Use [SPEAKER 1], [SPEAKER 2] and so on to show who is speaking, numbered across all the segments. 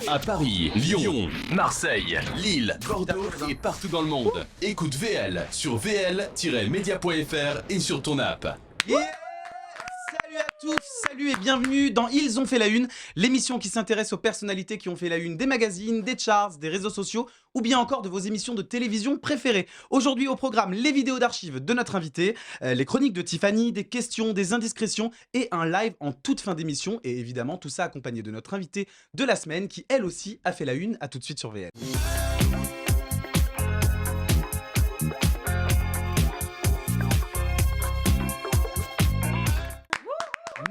[SPEAKER 1] À Paris, Lyon, Marseille, Lille, Bordeaux et partout dans le monde. Écoute VL sur vl-media.fr et sur ton app.
[SPEAKER 2] Yeah. Salut à tous, salut et bienvenue dans Ils ont fait la une, l'émission qui s'intéresse aux personnalités qui ont fait la une des magazines, des charts, des réseaux sociaux ou bien encore de vos émissions de télévision préférées. Aujourd'hui au programme, les vidéos d'archives de notre invité, les chroniques de Tiffany, des questions, des indiscrétions et un live en toute fin d'émission. Et évidemment tout ça accompagné de notre invité de la semaine qui elle aussi a fait la une. À tout de suite sur VL.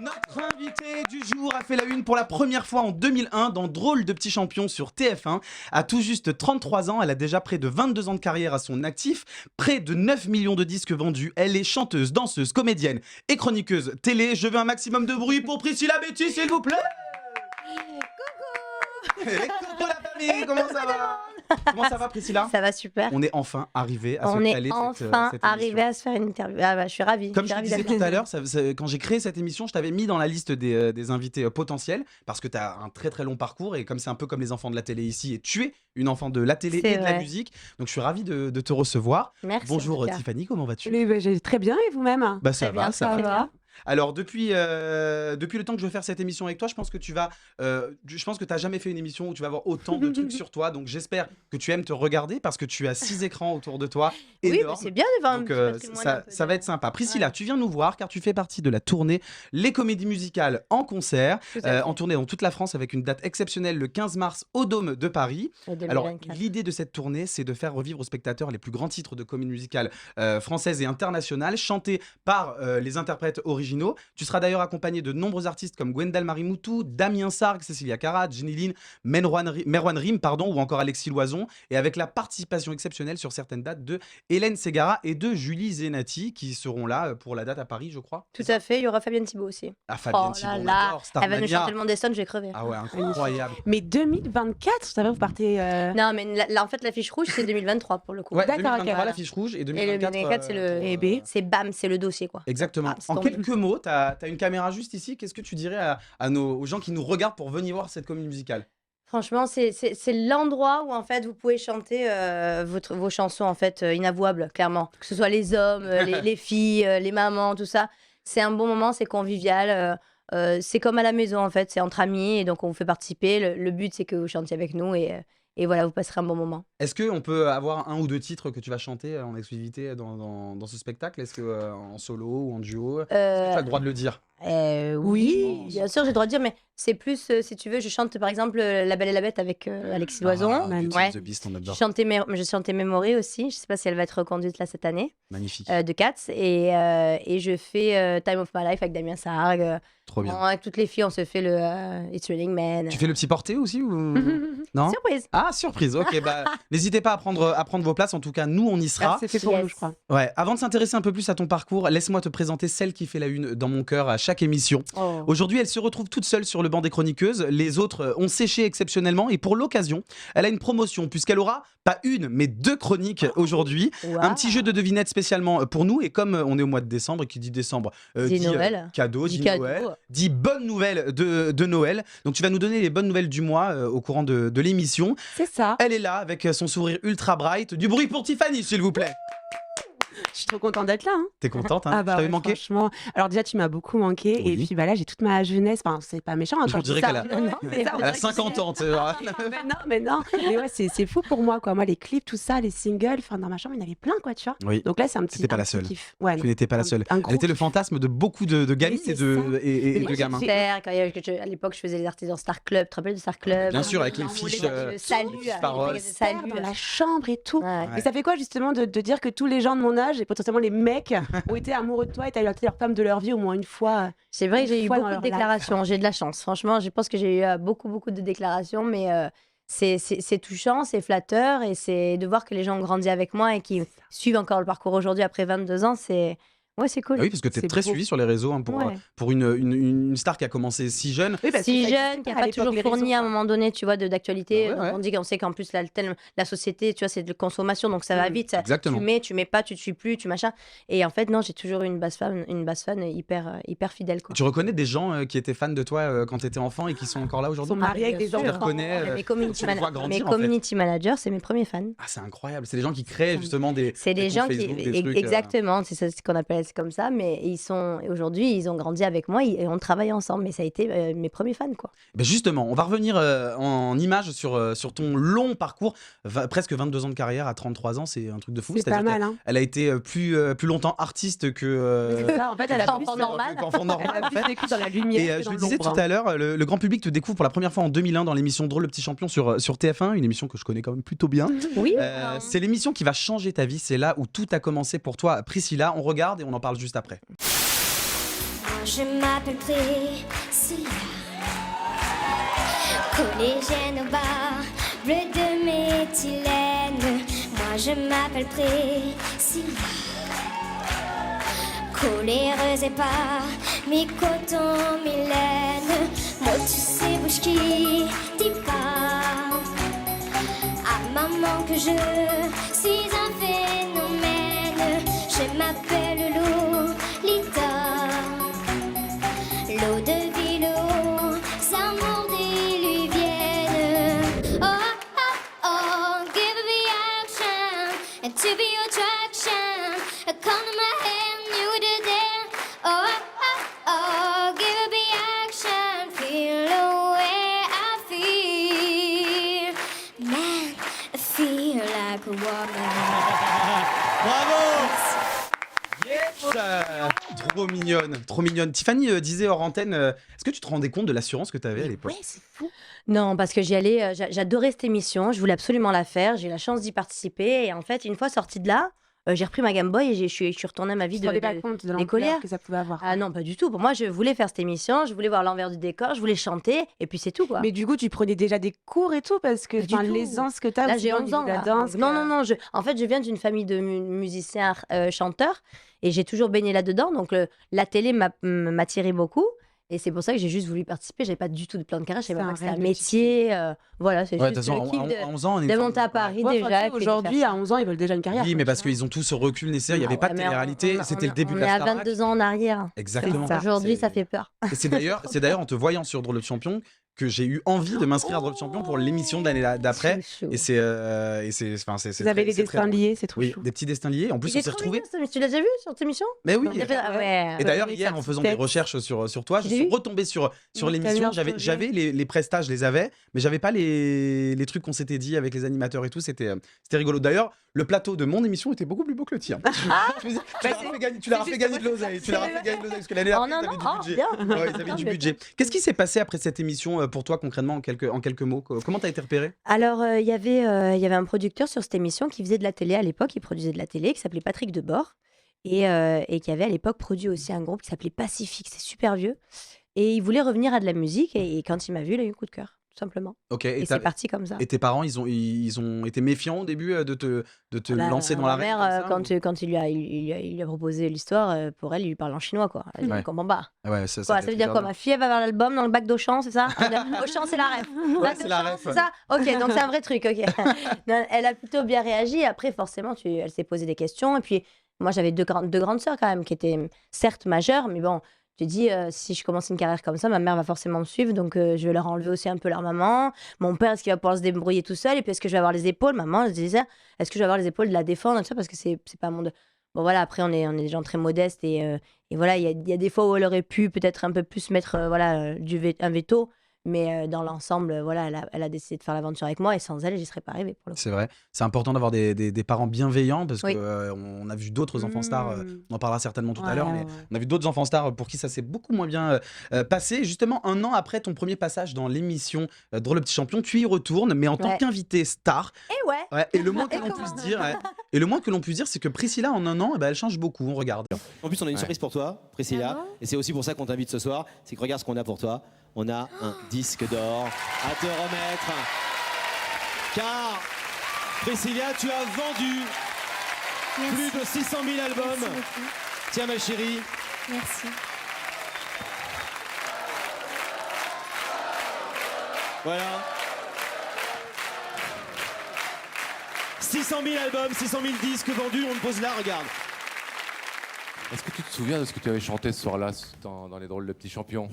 [SPEAKER 2] Notre invité du jour a fait la une pour la première fois en 2001 dans Drôle de petit champion sur TF1. À tout juste 33 ans, elle a déjà près de 22 ans de carrière à son actif, près de 9 millions de disques vendus. Elle est chanteuse, danseuse, comédienne et chroniqueuse télé. Je veux un maximum de bruit pour Priscilla Betty, s'il vous plaît. Coucou. Coucou la famille, comment ça va? Comment ça va Priscilla?
[SPEAKER 3] Ça va super.
[SPEAKER 2] On est enfin arrivé à se caler cette
[SPEAKER 3] arrivé
[SPEAKER 2] émission.
[SPEAKER 3] à se faire une interview. Ah bah, je suis ravie.
[SPEAKER 2] Comme je te disais tout à l'heure, quand j'ai créé cette émission, je t'avais mis dans la liste des invités potentiels parce que tu as un très très long parcours et comme c'est un peu comme les enfants de la télé ici et tu es une enfant de la télé et de la musique, donc je suis ravi de te recevoir.
[SPEAKER 3] Merci.
[SPEAKER 2] Bonjour Tiffany, comment vas-tu?
[SPEAKER 4] Très bien, et vous-même?
[SPEAKER 2] Bah ça
[SPEAKER 3] Très
[SPEAKER 2] va,
[SPEAKER 3] bien,
[SPEAKER 2] ça
[SPEAKER 3] très
[SPEAKER 2] va.
[SPEAKER 3] bien.
[SPEAKER 2] Alors depuis le temps que je veux faire cette émission avec toi, je pense que tu n'as jamais fait une émission où tu vas avoir autant de trucs sur toi, donc j'espère que tu aimes te regarder parce que tu as 6 écrans autour de toi.
[SPEAKER 3] Oui,
[SPEAKER 2] énormes.
[SPEAKER 3] c'est bien de voir un
[SPEAKER 2] Donc
[SPEAKER 3] petit patrimoine
[SPEAKER 2] ça va être sympa. Priscilla,
[SPEAKER 3] Ouais.
[SPEAKER 2] tu viens nous voir car tu fais partie de la tournée Les Comédies Musicales en concert,
[SPEAKER 3] Tout à fait.
[SPEAKER 2] en tournée dans toute la France avec une date exceptionnelle le 15 mars au Dôme de Paris. Alors
[SPEAKER 3] 2024.
[SPEAKER 2] l'idée de cette tournée, c'est de faire revivre aux spectateurs les plus grands titres de comédie musicale françaises et internationales, chantés par les interprètes originaux. Tu seras d'ailleurs accompagné de nombreux artistes comme Gwendal Marimoutou, Damien Sargue, Cécilia Cara, Jenny Lin, Merwan Rim, ou encore Alexis Loison, et avec la participation exceptionnelle sur certaines dates de Hélène Ségara et de Julie Zenati qui seront là pour la date à Paris, je crois.
[SPEAKER 3] Tout à fait, il y aura Fabienne Thibault aussi.
[SPEAKER 2] Ah, Fabienne
[SPEAKER 3] Oh
[SPEAKER 2] Thibault,
[SPEAKER 3] là là,
[SPEAKER 2] d'accord, Star
[SPEAKER 3] elle va nous
[SPEAKER 2] Mania.
[SPEAKER 3] chanter le monde des Stones, je vais crever.
[SPEAKER 2] Ah ouais, incroyable.
[SPEAKER 4] Mais 2024, ça va, vous partez...
[SPEAKER 3] Non, mais là, en fait, l'affiche rouge, c'est 2023 pour le coup.
[SPEAKER 2] Ouais,
[SPEAKER 4] D'accord,
[SPEAKER 2] 2023,
[SPEAKER 4] ok.
[SPEAKER 2] l'affiche rouge et
[SPEAKER 3] Et le
[SPEAKER 2] 2024.
[SPEAKER 3] 2024, c'est le.
[SPEAKER 4] Eh ben.
[SPEAKER 3] C'est bam, c'est le dossier quoi.
[SPEAKER 2] Exactement.
[SPEAKER 3] Ah, c'est
[SPEAKER 2] En
[SPEAKER 3] tombé.
[SPEAKER 2] quelques mots, tu as une caméra juste ici. Qu'est-ce que tu dirais aux gens qui nous regardent pour venir voir cette comédie musicale?
[SPEAKER 3] Franchement, c'est l'endroit où en fait vous pouvez chanter vos chansons en fait inavouables, clairement. Que ce soit les hommes, les filles, les mamans, tout ça. C'est un bon moment, c'est convivial. C'est comme à la maison en fait, c'est entre amis et donc on vous fait participer. Le but c'est que vous chantiez avec nous et voilà, vous passerez un bon moment.
[SPEAKER 2] Est-ce qu'on peut avoir un ou deux titres que tu vas chanter en exclusivité dans ce spectacle? Est-ce que en solo ou en duo? Est-ce que tu as le droit de le dire?
[SPEAKER 3] Oui, bien sûr, j'ai le droit de dire, mais c'est plus, si tu veux, je chante par exemple La Belle et la Bête avec Alexis Loison.
[SPEAKER 2] Ah, Beauty
[SPEAKER 3] Ouais.
[SPEAKER 2] and the Beast, on
[SPEAKER 3] Je
[SPEAKER 2] adore.
[SPEAKER 3] chantais Memory aussi, je sais pas si elle va être reconduite là cette année,
[SPEAKER 2] Magnifique.
[SPEAKER 3] de Cats, et je fais Time of My Life avec Damien Sargue.
[SPEAKER 2] Trop bien.
[SPEAKER 3] Avec toutes les filles, on se fait le It's Raining Men.
[SPEAKER 2] Tu fais le petit porté aussi ou non?
[SPEAKER 3] Surprise.
[SPEAKER 2] Ah, surprise. Ok, bah n'hésitez pas à prendre vos places. En tout cas, nous on y sera.
[SPEAKER 4] C'est fait pour
[SPEAKER 3] Yes.
[SPEAKER 4] nous, je crois.
[SPEAKER 2] Ouais. Avant de s'intéresser un peu plus à ton parcours, laisse-moi te présenter celle qui fait la une dans mon cœur à chaque émission.
[SPEAKER 3] Oh.
[SPEAKER 2] Aujourd'hui, elle se retrouve toute seule sur le banc des chroniqueuses. Les autres ont séché exceptionnellement et pour l'occasion, elle a une promotion puisqu'elle aura pas une mais 2 chroniques aujourd'hui.
[SPEAKER 3] Wow.
[SPEAKER 2] Un petit jeu de devinettes spécialement pour nous et comme on est au mois de décembre et qui dit décembre
[SPEAKER 3] Dit Noël.
[SPEAKER 2] cadeau,
[SPEAKER 3] Dit
[SPEAKER 2] dit
[SPEAKER 3] cadeau.
[SPEAKER 2] Noël, dit bonne nouvelle de Noël. Donc tu vas nous donner les bonnes nouvelles du mois au courant de l'émission.
[SPEAKER 4] C'est ça.
[SPEAKER 2] Elle est là avec son sourire ultra bright. Du bruit pour Tiffany s'il vous plaît.
[SPEAKER 4] Je suis trop contente d'être là. Hein.
[SPEAKER 2] T'es contente hein?
[SPEAKER 4] Ah
[SPEAKER 2] Je t'avais
[SPEAKER 4] ouais,
[SPEAKER 2] manqué?
[SPEAKER 4] franchement. Alors déjà, tu m'as beaucoup manqué.
[SPEAKER 2] Oui.
[SPEAKER 4] Et puis là, j'ai toute ma jeunesse. Enfin, c'est pas méchant. Hein,
[SPEAKER 2] On
[SPEAKER 4] quand je
[SPEAKER 2] dirait
[SPEAKER 4] dis ça.
[SPEAKER 2] qu'elle a-
[SPEAKER 4] Non, mais ça, on
[SPEAKER 2] Elle a
[SPEAKER 4] dirait que
[SPEAKER 2] 50 ans. tu vois.
[SPEAKER 4] mais non. Mais ouais, c'est fou pour moi, quoi. Moi, les clips, tout ça, les singles. Enfin, dans ma chambre, il y en avait plein, quoi, tu vois.
[SPEAKER 2] Oui.
[SPEAKER 4] Donc là, c'est un petit.
[SPEAKER 2] C'était pas
[SPEAKER 4] un
[SPEAKER 2] la
[SPEAKER 4] petit
[SPEAKER 2] seule.
[SPEAKER 4] kiff. Ouais,
[SPEAKER 2] Tu
[SPEAKER 4] non.
[SPEAKER 2] n'étais pas la seule.
[SPEAKER 4] Un gros
[SPEAKER 2] Elle était le
[SPEAKER 4] kiff.
[SPEAKER 2] fantasme de beaucoup de gamines
[SPEAKER 4] Oui,
[SPEAKER 2] et
[SPEAKER 4] c'est
[SPEAKER 2] de
[SPEAKER 4] moi,
[SPEAKER 2] gamins.
[SPEAKER 4] j'ai-
[SPEAKER 3] Faire, à l'époque, je faisais les artisans Star Club. Tu te rappelles de Star Club?
[SPEAKER 2] Bien sûr, avec les
[SPEAKER 4] On
[SPEAKER 2] fiches,
[SPEAKER 4] voulait
[SPEAKER 3] le salut,
[SPEAKER 2] paroles.
[SPEAKER 3] le salut.
[SPEAKER 4] dans la chambre et tout.
[SPEAKER 3] Ouais.
[SPEAKER 4] Et ça fait quoi justement de dire que tous les gens de mon âge et potentiellement les mecs ont été amoureux de toi et t'as été leur femme de leur vie au moins une fois?
[SPEAKER 3] C'est vrai que j'ai eu
[SPEAKER 4] fois dans
[SPEAKER 3] beaucoup de
[SPEAKER 4] leur life.
[SPEAKER 3] déclarations. J'ai de la chance. Franchement, je pense que j'ai eu beaucoup de déclarations, mais c'est touchant, c'est flatteur et c'est de voir que les gens ont grandi avec moi et qui suivent encore le parcours aujourd'hui après 22 ans. Ouais, c'est cool.
[SPEAKER 2] Ah oui, parce que tu es
[SPEAKER 4] C'est
[SPEAKER 2] très
[SPEAKER 4] beau.
[SPEAKER 2] suivi sur les réseaux hein,
[SPEAKER 4] Ouais.
[SPEAKER 2] pour une star qui a commencé si jeune.
[SPEAKER 4] Oui, parce que
[SPEAKER 3] Si
[SPEAKER 4] ça
[SPEAKER 3] jeune,
[SPEAKER 4] existait
[SPEAKER 3] qui n'a
[SPEAKER 4] à
[SPEAKER 3] pas
[SPEAKER 4] l'époque,
[SPEAKER 3] toujours
[SPEAKER 4] les
[SPEAKER 3] fourni
[SPEAKER 4] réseaux,
[SPEAKER 3] à un
[SPEAKER 4] quoi.
[SPEAKER 3] moment donné, tu vois, d'actualité.
[SPEAKER 2] Bah ouais,
[SPEAKER 3] Donc, on sait qu'en plus, la société, tu vois, c'est de consommation, donc ça va vite.
[SPEAKER 2] Exactement.
[SPEAKER 3] Tu mets pas, tu te suis plus, tu machin. Et en fait, non, j'ai toujours eu une basse fan hyper fidèle, quoi.
[SPEAKER 2] Tu reconnais des gens qui étaient fans de toi quand tu étais enfant et qui sont encore là
[SPEAKER 4] Ils
[SPEAKER 2] aujourd'hui?
[SPEAKER 4] sont mariés avec
[SPEAKER 3] bien
[SPEAKER 4] des
[SPEAKER 3] sûr.
[SPEAKER 2] Tu les
[SPEAKER 4] enfants.
[SPEAKER 2] reconnais
[SPEAKER 3] Mes community,
[SPEAKER 2] tu les vois grandir,
[SPEAKER 3] mes
[SPEAKER 2] en fait.
[SPEAKER 3] community managers, c'est mes premiers fans.
[SPEAKER 2] Ah, c'est incroyable. C'est des gens qui créent justement des.
[SPEAKER 3] C'est des
[SPEAKER 2] comptes
[SPEAKER 3] gens qui.
[SPEAKER 2] Facebook, des trucs,
[SPEAKER 3] Exactement, c'est ça, ce qu'on appelle c'est comme ça. Mais aujourd'hui, ils ont grandi avec moi et on travaille ensemble. Mais ça a été mes premiers fans, quoi.
[SPEAKER 2] Ben justement, on va revenir en images sur ton long parcours, presque 22 ans de carrière à 33 ans, c'est un truc de fou.
[SPEAKER 4] C'est pas
[SPEAKER 2] C'est-à-dire
[SPEAKER 4] mal, hein.
[SPEAKER 2] qu'elle a été plus longtemps artiste que.
[SPEAKER 4] C'est ça, en fait, elle a
[SPEAKER 3] Enfant
[SPEAKER 4] plus
[SPEAKER 3] normal.
[SPEAKER 2] qu'enfant normal,
[SPEAKER 4] Elle a
[SPEAKER 2] en fait.
[SPEAKER 4] plus vécu dans la lumière
[SPEAKER 2] Et
[SPEAKER 4] que
[SPEAKER 2] je
[SPEAKER 4] dans
[SPEAKER 2] le disais
[SPEAKER 4] l'ombre,
[SPEAKER 2] tout à l'heure, le grand public te découvre pour la première fois en 2001 dans l'émission Drôle le petit champion sur TF1, une émission que je connais quand même plutôt bien.
[SPEAKER 3] Oui.
[SPEAKER 2] C'est l'émission qui va changer ta vie, c'est là où tout a commencé pour toi, Priscilla. On regarde et on en parle juste après.
[SPEAKER 5] Je m'appelle Priscilla, collégienne au bar, bleu de méthylène. Moi je m'appelle Priscilla, coléreuse et pas mi-coton, mi-laine. Moi tu sais bouche qui dit pas à maman que je suis un phénomène. Je m'appelle Lolita, l'eau de ville, aux amours diluviennes. Oh, oh, oh, give me action, and to be your attraction. Come to my hand, you did it. Oh, oh, oh, give me action, feel the way I feel. Man, I feel like a woman.
[SPEAKER 2] Trop mignonne, trop mignonne. Tiffany disait hors antenne, est-ce que tu te rendais compte de l'assurance que tu avais à l'époque?
[SPEAKER 3] Ouais, c'est fou. Non, parce que j'y allais, j'adorais cette émission, je voulais absolument la faire, j'ai eu la chance d'y participer. Et en fait, une fois sortie de là, j'ai repris ma Game Boy et je suis retournée à ma vie
[SPEAKER 4] Tu te rendais pas compte de l'ampleur
[SPEAKER 3] d'écolière.
[SPEAKER 4] que ça pouvait avoir.
[SPEAKER 3] Ah non, pas du tout. Pour moi, je voulais faire cette émission, je voulais voir l'envers du décor, je voulais chanter, et puis c'est tout, quoi.
[SPEAKER 4] Mais du coup, tu prenais déjà des cours et tout parce que
[SPEAKER 3] Pas du
[SPEAKER 4] enfin,
[SPEAKER 3] tout.
[SPEAKER 4] l'aisance que tu as
[SPEAKER 3] Là, j'ai 11 ans.
[SPEAKER 4] de la
[SPEAKER 3] là.
[SPEAKER 4] danse.
[SPEAKER 3] Non, non, non. En fait, je viens d'une famille de musiciens, chanteurs, et j'ai toujours baigné là-dedans. Donc, la télé m'attirait beaucoup. Et c'est pour ça que j'ai juste voulu participer. J'avais pas du tout de plan de carrière. Je savais
[SPEAKER 4] C'est
[SPEAKER 3] pas
[SPEAKER 4] un
[SPEAKER 3] que c'était un
[SPEAKER 4] rêve de
[SPEAKER 3] métier. Voilà, c'est
[SPEAKER 2] Ouais, de
[SPEAKER 3] juste
[SPEAKER 2] toute
[SPEAKER 3] le
[SPEAKER 2] façon,
[SPEAKER 3] kiff
[SPEAKER 2] à 11 ans, on est
[SPEAKER 3] de monter à Paris
[SPEAKER 4] Ouais,
[SPEAKER 3] déjà.
[SPEAKER 4] enfin, tu sais,
[SPEAKER 3] et puis de
[SPEAKER 4] aujourd'hui,
[SPEAKER 3] faire
[SPEAKER 4] à 11 ans, ils veulent déjà une carrière.
[SPEAKER 2] Oui,
[SPEAKER 4] quoi,
[SPEAKER 2] mais
[SPEAKER 4] tu
[SPEAKER 2] parce
[SPEAKER 4] vois.
[SPEAKER 2] qu'ils ont tout se recul nécessaire, il n'y avait pas de
[SPEAKER 3] mais
[SPEAKER 2] télé-réalité, c'était le début de la
[SPEAKER 3] On est à
[SPEAKER 2] Starac.
[SPEAKER 3] 22 ans en arrière.
[SPEAKER 2] Exactement.
[SPEAKER 4] ça.
[SPEAKER 3] Aujourd'hui,
[SPEAKER 2] C'est-
[SPEAKER 3] ça fait peur.
[SPEAKER 2] Et c'est d'ailleurs en te voyant sur Drôle de Champion que j'ai eu envie de m'inscrire à Drôle de Champion pour l'émission de l'année d'après.
[SPEAKER 3] Chou, chou.
[SPEAKER 2] Et c'est enfin c'est
[SPEAKER 4] Vous avez les
[SPEAKER 2] c'est très
[SPEAKER 4] destins
[SPEAKER 2] drôle.
[SPEAKER 4] liés, c'est trop
[SPEAKER 2] Oui,
[SPEAKER 4] chou.
[SPEAKER 2] des petits destins liés. En plus,
[SPEAKER 3] Il
[SPEAKER 2] on
[SPEAKER 3] est
[SPEAKER 2] s'est
[SPEAKER 3] trop
[SPEAKER 2] retrouvés.
[SPEAKER 3] mignon, mais tu l'as déjà vu sur cette émission?
[SPEAKER 2] Mais oui.
[SPEAKER 3] Il a fait- ah ouais.
[SPEAKER 2] Et d'ailleurs,
[SPEAKER 4] Oui,
[SPEAKER 2] hier,
[SPEAKER 4] ça
[SPEAKER 2] en faisant
[SPEAKER 4] tête.
[SPEAKER 2] des recherches sur toi, je
[SPEAKER 3] J'ai
[SPEAKER 2] suis
[SPEAKER 3] vu.
[SPEAKER 2] retombé sur
[SPEAKER 4] Mmh,
[SPEAKER 2] l'émission.
[SPEAKER 4] t'as vu un
[SPEAKER 2] J'avais les prestats, je les avais, mais j'avais pas les trucs qu'on s'était dit avec les animateurs et tout. C'était rigolo. D'ailleurs, le plateau de mon émission était beaucoup plus beau que le tien. Je veux dire, tu leur as fait gagner- tu leur as fait gagner de l'oseille. Tu leur as fait gagner de l'oseille parce que l'année
[SPEAKER 3] Oh
[SPEAKER 2] dernière,
[SPEAKER 3] non,
[SPEAKER 2] ils
[SPEAKER 3] non,
[SPEAKER 2] avaient du budget.
[SPEAKER 3] bien.
[SPEAKER 2] Ouais, ils avaient
[SPEAKER 3] Non,
[SPEAKER 2] du
[SPEAKER 3] mais
[SPEAKER 2] budget. Qu'est-ce qui s'est passé après cette émission pour toi concrètement en quelques mots? Comment t'as été repéré?
[SPEAKER 3] Alors, il y avait un producteur sur cette émission qui faisait de la télé à l'époque, il produisait de la télé, qui s'appelait Patrick Debord, et qui avait à l'époque produit aussi un groupe qui s'appelait Pacifique, c'est super vieux. Et il voulait revenir à de la musique, et quand il m'a vu, il a eu un coup de cœur, tout simplement.
[SPEAKER 2] Ok.
[SPEAKER 3] Et c'est parti comme ça.
[SPEAKER 2] Et tes parents, ils ont été méfiants au début de te
[SPEAKER 3] Bah,
[SPEAKER 2] lancer dans
[SPEAKER 3] ma
[SPEAKER 2] l'arène
[SPEAKER 3] mère,
[SPEAKER 2] comme ça,
[SPEAKER 3] quand il lui a proposé l'histoire, pour elle, il lui parle en chinois, quoi. Elle
[SPEAKER 2] Ouais.
[SPEAKER 3] ne comprend pas.
[SPEAKER 2] ou- Ouais, ça
[SPEAKER 3] Quoi, ça veut dire quoi? Ma fille, elle va vers l'album dans le bac d'Auchan, c'est ça? Auchan, c'est la ref.
[SPEAKER 2] Ouais,
[SPEAKER 3] Bac
[SPEAKER 2] c'est la
[SPEAKER 3] d'Auchan,
[SPEAKER 2] ref,
[SPEAKER 3] c'est
[SPEAKER 2] ouais.
[SPEAKER 3] ça? Ok, donc c'est un vrai truc, ok. Non, elle a plutôt bien réagi. Après, forcément, elle s'est posé des questions. Et puis, moi, j'avais deux grandes sœurs quand même, qui étaient certes majeures, mais bon, je dis, si je commence une carrière comme ça, ma mère va forcément me suivre, donc je vais leur enlever aussi un peu leur maman. Mon père, est-ce qu'il va pouvoir se débrouiller tout seul? Et puis, est-ce que je vais avoir les épaules? Maman, je disais, est-ce que je vais avoir les épaules de la défendre, tout ça, parce que c'est pas mon... Bon, voilà, après, on est des gens très modestes, et voilà, il y a des fois où elle aurait pu peut-être un peu plus mettre un veto, mais dans l'ensemble, voilà, elle a décidé de faire l'aventure avec moi, et sans elle, j'y serais pas arrivée, pour le coup.
[SPEAKER 2] C'est vrai, c'est important d'avoir des parents bienveillants parce
[SPEAKER 3] Oui.
[SPEAKER 2] qu'on a vu d'autres enfants stars, on en parlera certainement tout à
[SPEAKER 4] Ouais,
[SPEAKER 2] l'heure, mais
[SPEAKER 4] ouais.
[SPEAKER 2] on a vu d'autres enfants stars pour qui ça s'est beaucoup moins bien passé. Justement, un an après ton premier passage dans l'émission Drôle le petit champion, tu y retournes, mais en tant
[SPEAKER 3] Ouais.
[SPEAKER 2] qu'invité star.
[SPEAKER 3] Et ouais,
[SPEAKER 2] Ouais, et le moins que
[SPEAKER 3] Et
[SPEAKER 2] l'on
[SPEAKER 3] comment
[SPEAKER 2] puisse dire, et le moins que l'on puisse dire, c'est que Priscilla en un an, eh ben, elle change beaucoup. On regarde.
[SPEAKER 6] En plus, on a une
[SPEAKER 2] Ouais.
[SPEAKER 6] surprise pour toi, Priscilla.
[SPEAKER 3] Ah bon
[SPEAKER 6] Et c'est aussi pour ça qu'on t'invite ce soir. C'est que regarde ce qu'on a pour toi. On a un disque d'or à te remettre. Car, Priscilla, tu as vendu plus de 600 000 albums. Tiens, ma chérie.
[SPEAKER 5] Merci.
[SPEAKER 6] Voilà. 600 000 albums, 600 000 disques vendus, on le pose là, regarde.
[SPEAKER 7] Est-ce que tu te souviens de ce que tu avais chanté ce soir-là dans Les Drôles de Petits Champions,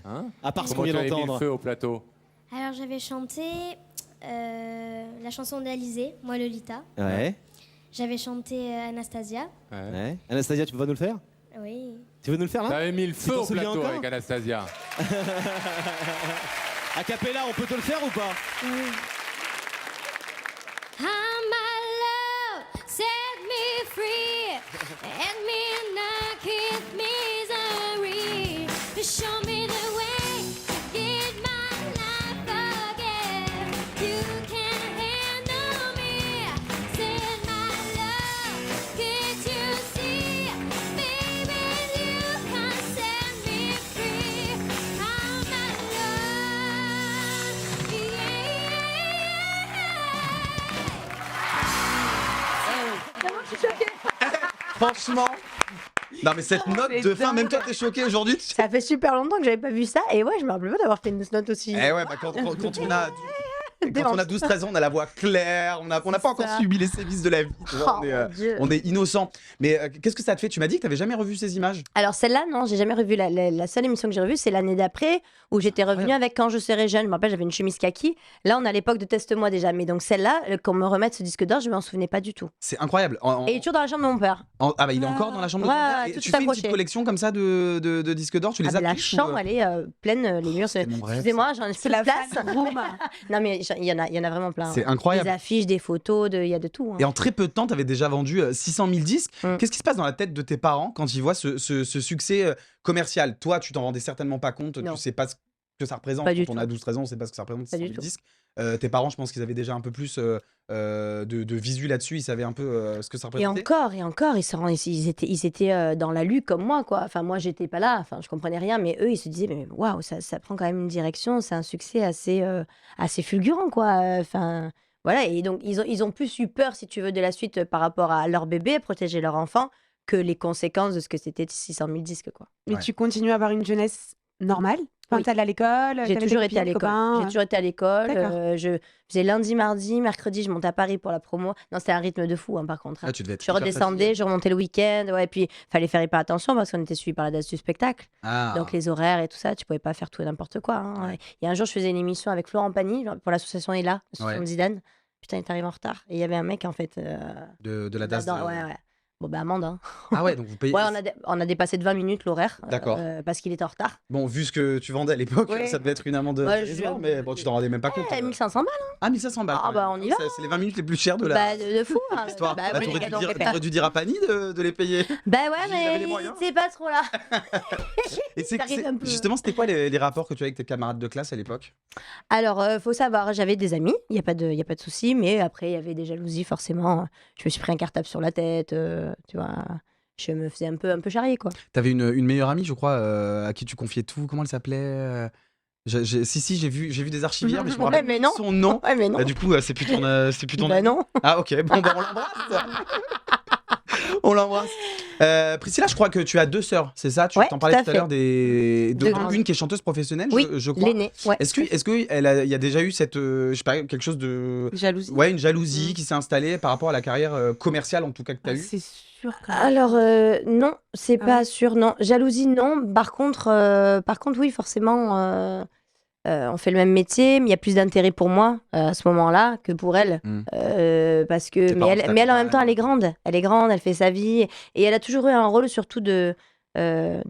[SPEAKER 7] hein?
[SPEAKER 6] À part ce qu'on
[SPEAKER 7] Comment
[SPEAKER 6] vient
[SPEAKER 7] tu avais mis le
[SPEAKER 6] d'entendre.
[SPEAKER 7] feu au plateau?
[SPEAKER 5] Alors j'avais chanté la chanson d'Alizé, moi Lolita.
[SPEAKER 6] Ouais.
[SPEAKER 5] J'avais chanté Anastasia.
[SPEAKER 6] Ouais. Anastasia, tu vas nous le faire?
[SPEAKER 5] Oui.
[SPEAKER 6] Tu veux nous le faire là?
[SPEAKER 7] T'avais mis le
[SPEAKER 6] Tu
[SPEAKER 7] feu
[SPEAKER 6] t'en
[SPEAKER 7] au
[SPEAKER 6] souviens
[SPEAKER 7] plateau
[SPEAKER 6] encore
[SPEAKER 7] avec Anastasia.
[SPEAKER 6] A cappella, on peut te le faire ou pas?
[SPEAKER 5] Oui. Ah, my love, set me free, and me knock his misery. Show me the way, get my life again. You can handle me, said my love. Can't you see, baby, you can set me free. Ah, my love,
[SPEAKER 2] Franchement. Non, mais cette note de fin, même toi, t'es choqué aujourd'hui.
[SPEAKER 3] Ça fait super longtemps que j'avais pas vu ça. Et ouais, je me rappelle pas d'avoir fait une note aussi.
[SPEAKER 2] Eh ouais, bah quand on a 12-13 ans, on a la voix claire, on n'a pas encore
[SPEAKER 3] ça.
[SPEAKER 2] subi les sévices de la vie. Tu vois,
[SPEAKER 3] Oh, mon Dieu.
[SPEAKER 2] on est innocent. Mais qu'est-ce que ça te fait? Tu m'as dit que t'avais jamais revu ces images.
[SPEAKER 3] Alors celle-là, non, j'ai jamais revu. La seule émission que j'ai revue, c'est l'année d'après où j'étais revenue avec Quand je serai jeune. Je me rappelle, j'avais une chemise kaki. Là, on est à l'époque de Teste-moi déjà. Mais donc celle-là, qu'on me remette ce disque d'or, je m'en souvenais pas du tout.
[SPEAKER 2] C'est incroyable.
[SPEAKER 3] Et il est toujours dans la chambre de mon père.
[SPEAKER 2] Ah bah il est encore dans la chambre de
[SPEAKER 3] Ouais,
[SPEAKER 2] ton père. Et
[SPEAKER 3] tout
[SPEAKER 2] tu fais une
[SPEAKER 3] accroché.
[SPEAKER 2] petite collection comme ça de disques d'or. Tu les
[SPEAKER 3] Ah, mais la
[SPEAKER 2] affiches
[SPEAKER 3] chambre, elle est pleine, les murs.
[SPEAKER 2] C'est mon rêve,
[SPEAKER 3] Excusez-moi, j'en ai
[SPEAKER 4] C'est
[SPEAKER 3] plus
[SPEAKER 4] la
[SPEAKER 3] de place.
[SPEAKER 4] fan room.
[SPEAKER 3] Non, mais il y en a vraiment plein.
[SPEAKER 2] C'est incroyable.
[SPEAKER 3] Des affiches, des photos, il y a de tout. hein.
[SPEAKER 2] Et en très peu de temps, tu avais déjà vendu 600 000 disques.
[SPEAKER 3] Mm.
[SPEAKER 2] Qu'est-ce qui se passe dans la tête de tes parents quand ils voient ce succès commercial? Toi, tu t'en rendais certainement pas compte,
[SPEAKER 3] Non.
[SPEAKER 2] tu sais pas ce que ça représente.
[SPEAKER 3] Pas du
[SPEAKER 2] Quand on
[SPEAKER 3] tout.
[SPEAKER 2] a 12-13 ans, on sait pas ce que ça représente,
[SPEAKER 3] Pas
[SPEAKER 2] 600
[SPEAKER 3] du
[SPEAKER 2] 000
[SPEAKER 3] tout.
[SPEAKER 2] disques. Tes parents, je pense qu'ils avaient déjà un peu plus de visu là-dessus, ils savaient un peu ce que ça
[SPEAKER 3] Et
[SPEAKER 2] représentait.
[SPEAKER 3] encore, ils étaient dans la lue comme moi, quoi. Enfin, moi, j'étais pas là, enfin, je comprenais rien, mais eux, ils se disaient, mais waouh, ça prend quand même une direction, c'est un succès assez fulgurant, quoi. Enfin, voilà, et donc, ils ont plus eu peur, si tu veux, de la suite par rapport à leur bébé, protéger leur enfant, que les conséquences de ce que c'était 600 000 disques, quoi.
[SPEAKER 4] Mais
[SPEAKER 2] Ouais.
[SPEAKER 4] tu continues à avoir une jeunesse normale? Enfin,
[SPEAKER 3] Oui.
[SPEAKER 4] t'allais à l'école?
[SPEAKER 3] J'ai
[SPEAKER 4] t'avais
[SPEAKER 3] toujours
[SPEAKER 4] des
[SPEAKER 3] été à
[SPEAKER 4] copines,
[SPEAKER 3] l'école.
[SPEAKER 4] copains?
[SPEAKER 3] J'ai toujours été à l'école.
[SPEAKER 4] D'accord.
[SPEAKER 3] Je faisais lundi, mardi, mercredi, je montais à Paris pour la promo. Non, c'était un rythme de fou, hein, par contre. hein.
[SPEAKER 2] Ah, tu devais être
[SPEAKER 3] Je
[SPEAKER 2] hyper
[SPEAKER 3] redescendais,
[SPEAKER 2] fatigué.
[SPEAKER 3] je remontais le week-end. Ouais, puis fallait faire hyper attention parce qu'on était suivi par la date du spectacle.
[SPEAKER 2] Ah.
[SPEAKER 3] Donc les horaires et tout ça, tu pouvais pas faire tout et n'importe quoi. hein.
[SPEAKER 2] Ouais.
[SPEAKER 3] Il y a un jour, je faisais une émission avec Florent Pagny pour l'association ELA, l'association
[SPEAKER 2] Ouais.
[SPEAKER 3] de Zidane. Putain, il est arrivé en retard. Et il y avait un mec, en fait.
[SPEAKER 2] de la DAS.
[SPEAKER 3] là-dedans. Ouais, ouais. Bon, bah, amende. hein.
[SPEAKER 2] Ah ouais, donc vous payez.
[SPEAKER 3] Ouais, on a dépassé de 20 minutes l'horaire.
[SPEAKER 2] D'accord.
[SPEAKER 3] Parce qu'il était en retard.
[SPEAKER 2] Bon, vu ce que tu vendais à l'époque,
[SPEAKER 4] Ouais.
[SPEAKER 2] ça devait être une amende
[SPEAKER 3] Ouais,
[SPEAKER 2] dérisoire, mais bon, tu t'en rendais même pas compte.
[SPEAKER 3] Eh, 1500 balles.
[SPEAKER 2] Ah, 1500 balles.
[SPEAKER 3] Ah,
[SPEAKER 2] quand
[SPEAKER 3] bah,
[SPEAKER 2] même.
[SPEAKER 3] on y va,
[SPEAKER 2] C'est les 20 minutes les plus chères de la.
[SPEAKER 3] Bah, de fou. hein.
[SPEAKER 2] Histoire.
[SPEAKER 3] Bah,
[SPEAKER 2] Bah,
[SPEAKER 3] oui,
[SPEAKER 2] t'aurais dû
[SPEAKER 3] donc,
[SPEAKER 2] t'aurais dû dire à Pani de les payer.
[SPEAKER 3] Bah ouais,
[SPEAKER 2] J'y avais les
[SPEAKER 3] mais
[SPEAKER 2] moyens.
[SPEAKER 3] c'est pas trop là.
[SPEAKER 2] Et
[SPEAKER 3] T'arrives un peu.
[SPEAKER 2] justement, c'était quoi les rapports que tu avais avec tes camarades de classe à l'époque?
[SPEAKER 3] Alors, faut savoir, j'avais des amis, il y a pas de souci, mais après, il y avait des jalousies, forcément. Je me suis pris un cartable sur la tête, tu vois. Je me faisais un peu charrier, quoi.
[SPEAKER 2] T'avais une meilleure amie, je crois, à qui tu confiais tout. Comment elle s'appelait? Si, j'ai vu des archives hier, mais je me
[SPEAKER 3] Ouais,
[SPEAKER 2] rappelle
[SPEAKER 3] mais
[SPEAKER 2] plus
[SPEAKER 3] non.
[SPEAKER 2] son nom.
[SPEAKER 3] Ouais, mais non.
[SPEAKER 2] Bah, du coup, c'est plus ton
[SPEAKER 3] Bah
[SPEAKER 2] ami.
[SPEAKER 3] non.
[SPEAKER 2] Ah ok, bon bah on l'embrasse. On l'embrasse. Priscilla, je crois que tu as deux sœurs, c'est ça? Tu
[SPEAKER 3] Ouais,
[SPEAKER 2] t'en parlais
[SPEAKER 3] tout à
[SPEAKER 2] tout à
[SPEAKER 3] fait.
[SPEAKER 2] l'heure
[SPEAKER 3] Deux grandes.
[SPEAKER 2] une qui est chanteuse professionnelle,
[SPEAKER 3] Oui,
[SPEAKER 2] je crois.
[SPEAKER 3] l'aîné. Ouais.
[SPEAKER 2] Est-ce que il y a déjà eu cette, je sais pas, quelque chose de,
[SPEAKER 4] Jalousie?
[SPEAKER 2] ouais, une jalousie qui s'est installée par rapport à la carrière commerciale en tout cas que tu as
[SPEAKER 4] Ah,
[SPEAKER 2] eu?
[SPEAKER 4] c'est sûr que...
[SPEAKER 3] Alors, non, c'est
[SPEAKER 4] Ah
[SPEAKER 3] pas
[SPEAKER 4] ouais.
[SPEAKER 3] sûr, non. Jalousie, non. Par contre, oui, forcément, on fait le même métier, mais il y a plus d'intérêt pour moi à ce moment-là que pour elle.
[SPEAKER 2] Mm.
[SPEAKER 3] Parce que,
[SPEAKER 2] Tes
[SPEAKER 3] mais
[SPEAKER 2] parents
[SPEAKER 3] elle,
[SPEAKER 2] se
[SPEAKER 3] mais elle, en
[SPEAKER 2] tapent
[SPEAKER 3] même temps,
[SPEAKER 2] pas.
[SPEAKER 3] elle est grande. Elle est grande, elle fait sa vie. Et elle a toujours eu un rôle surtout de. Elle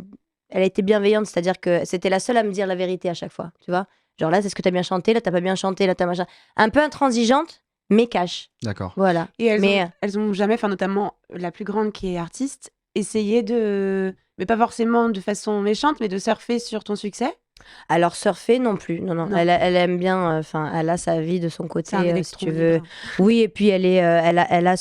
[SPEAKER 3] a été bienveillante, c'est-à-dire que c'était la seule à me dire la vérité à chaque fois, tu vois. Genre là, c'est ce que t'as bien chanté, là, t'as pas bien chanté, là, t'as machin. Un peu intransigeante, mais cash.
[SPEAKER 2] D'accord.
[SPEAKER 3] Voilà.
[SPEAKER 4] Et
[SPEAKER 3] Mais-
[SPEAKER 4] elles ont jamais, enfin notamment la plus grande qui est artiste, essayé de, mais pas forcément de façon méchante, mais de surfer sur ton succès.
[SPEAKER 3] Alors, surfer non plus. Non.
[SPEAKER 4] Non.
[SPEAKER 3] Elle aime bien, enfin, elle a sa vie de son côté,
[SPEAKER 4] C'est un
[SPEAKER 3] si
[SPEAKER 4] électron
[SPEAKER 3] tu veux.
[SPEAKER 4] libre.
[SPEAKER 3] Oui, et puis elle a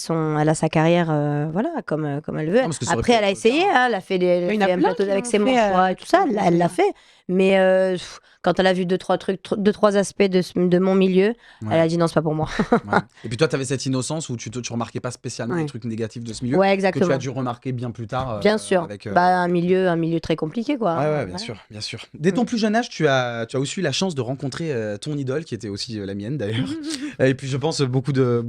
[SPEAKER 3] sa carrière, voilà, comme elle veut.
[SPEAKER 2] parce que ça aurait
[SPEAKER 3] Après,
[SPEAKER 2] pu
[SPEAKER 3] elle a
[SPEAKER 2] être
[SPEAKER 3] essayé,
[SPEAKER 2] le
[SPEAKER 3] hein, elle a fait
[SPEAKER 4] Il y en a
[SPEAKER 3] un
[SPEAKER 4] plein
[SPEAKER 3] plateau
[SPEAKER 4] qui
[SPEAKER 3] avec
[SPEAKER 4] l'ont
[SPEAKER 3] C'est mon
[SPEAKER 4] fait,
[SPEAKER 3] choix et tout ça, elle l'a fait. Mais quand elle a vu 2-3 aspects de mon milieu,
[SPEAKER 2] Ouais.
[SPEAKER 3] elle a dit non, c'est pas pour moi.
[SPEAKER 2] Ouais. Et puis toi, tu avais cette innocence où tu remarquais pas spécialement les trucs négatifs de ce milieu,
[SPEAKER 3] Ouais,
[SPEAKER 2] que
[SPEAKER 3] exactement.
[SPEAKER 2] tu as dû remarquer bien plus tard.
[SPEAKER 3] Bien sûr.
[SPEAKER 2] Avec,
[SPEAKER 3] Un milieu très compliqué, quoi.
[SPEAKER 2] Ouais, bien sûr, bien sûr. Dès ton plus jeune âge, tu as aussi eu la chance de rencontrer ton idole, qui était aussi la mienne d'ailleurs. Et puis je pense beaucoup de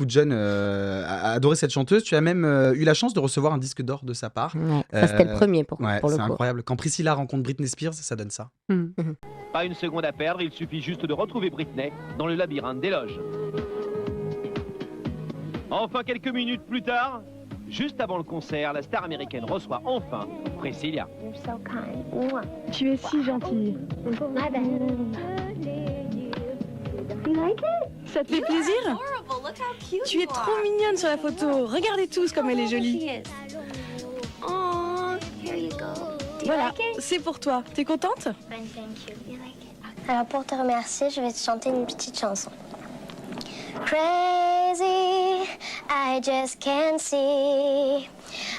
[SPEAKER 2] jeunes a adoré cette chanteuse. Tu as même eu la chance de recevoir un disque d'or de sa part.
[SPEAKER 3] Ouais, ça, c'était le premier pour
[SPEAKER 2] Ouais,
[SPEAKER 3] le
[SPEAKER 2] c'est
[SPEAKER 3] coup.
[SPEAKER 2] incroyable. Quand Priscilla rencontre Britney Spears, ça donne ça.
[SPEAKER 8] Pas une seconde à perdre, il suffit juste de retrouver Britney dans le labyrinthe des loges. Enfin, quelques minutes plus tard, juste avant le concert, la star américaine reçoit enfin Priscilla.
[SPEAKER 9] Tu es si gentille. Ça te fait plaisir? Tu es trop mignonne sur la photo. Regardez tous comme elle est jolie. Voilà, c'est pour toi. T'es contente?
[SPEAKER 5] Alors pour te remercier, je vais te chanter une petite chanson. Crazy, I just can't see.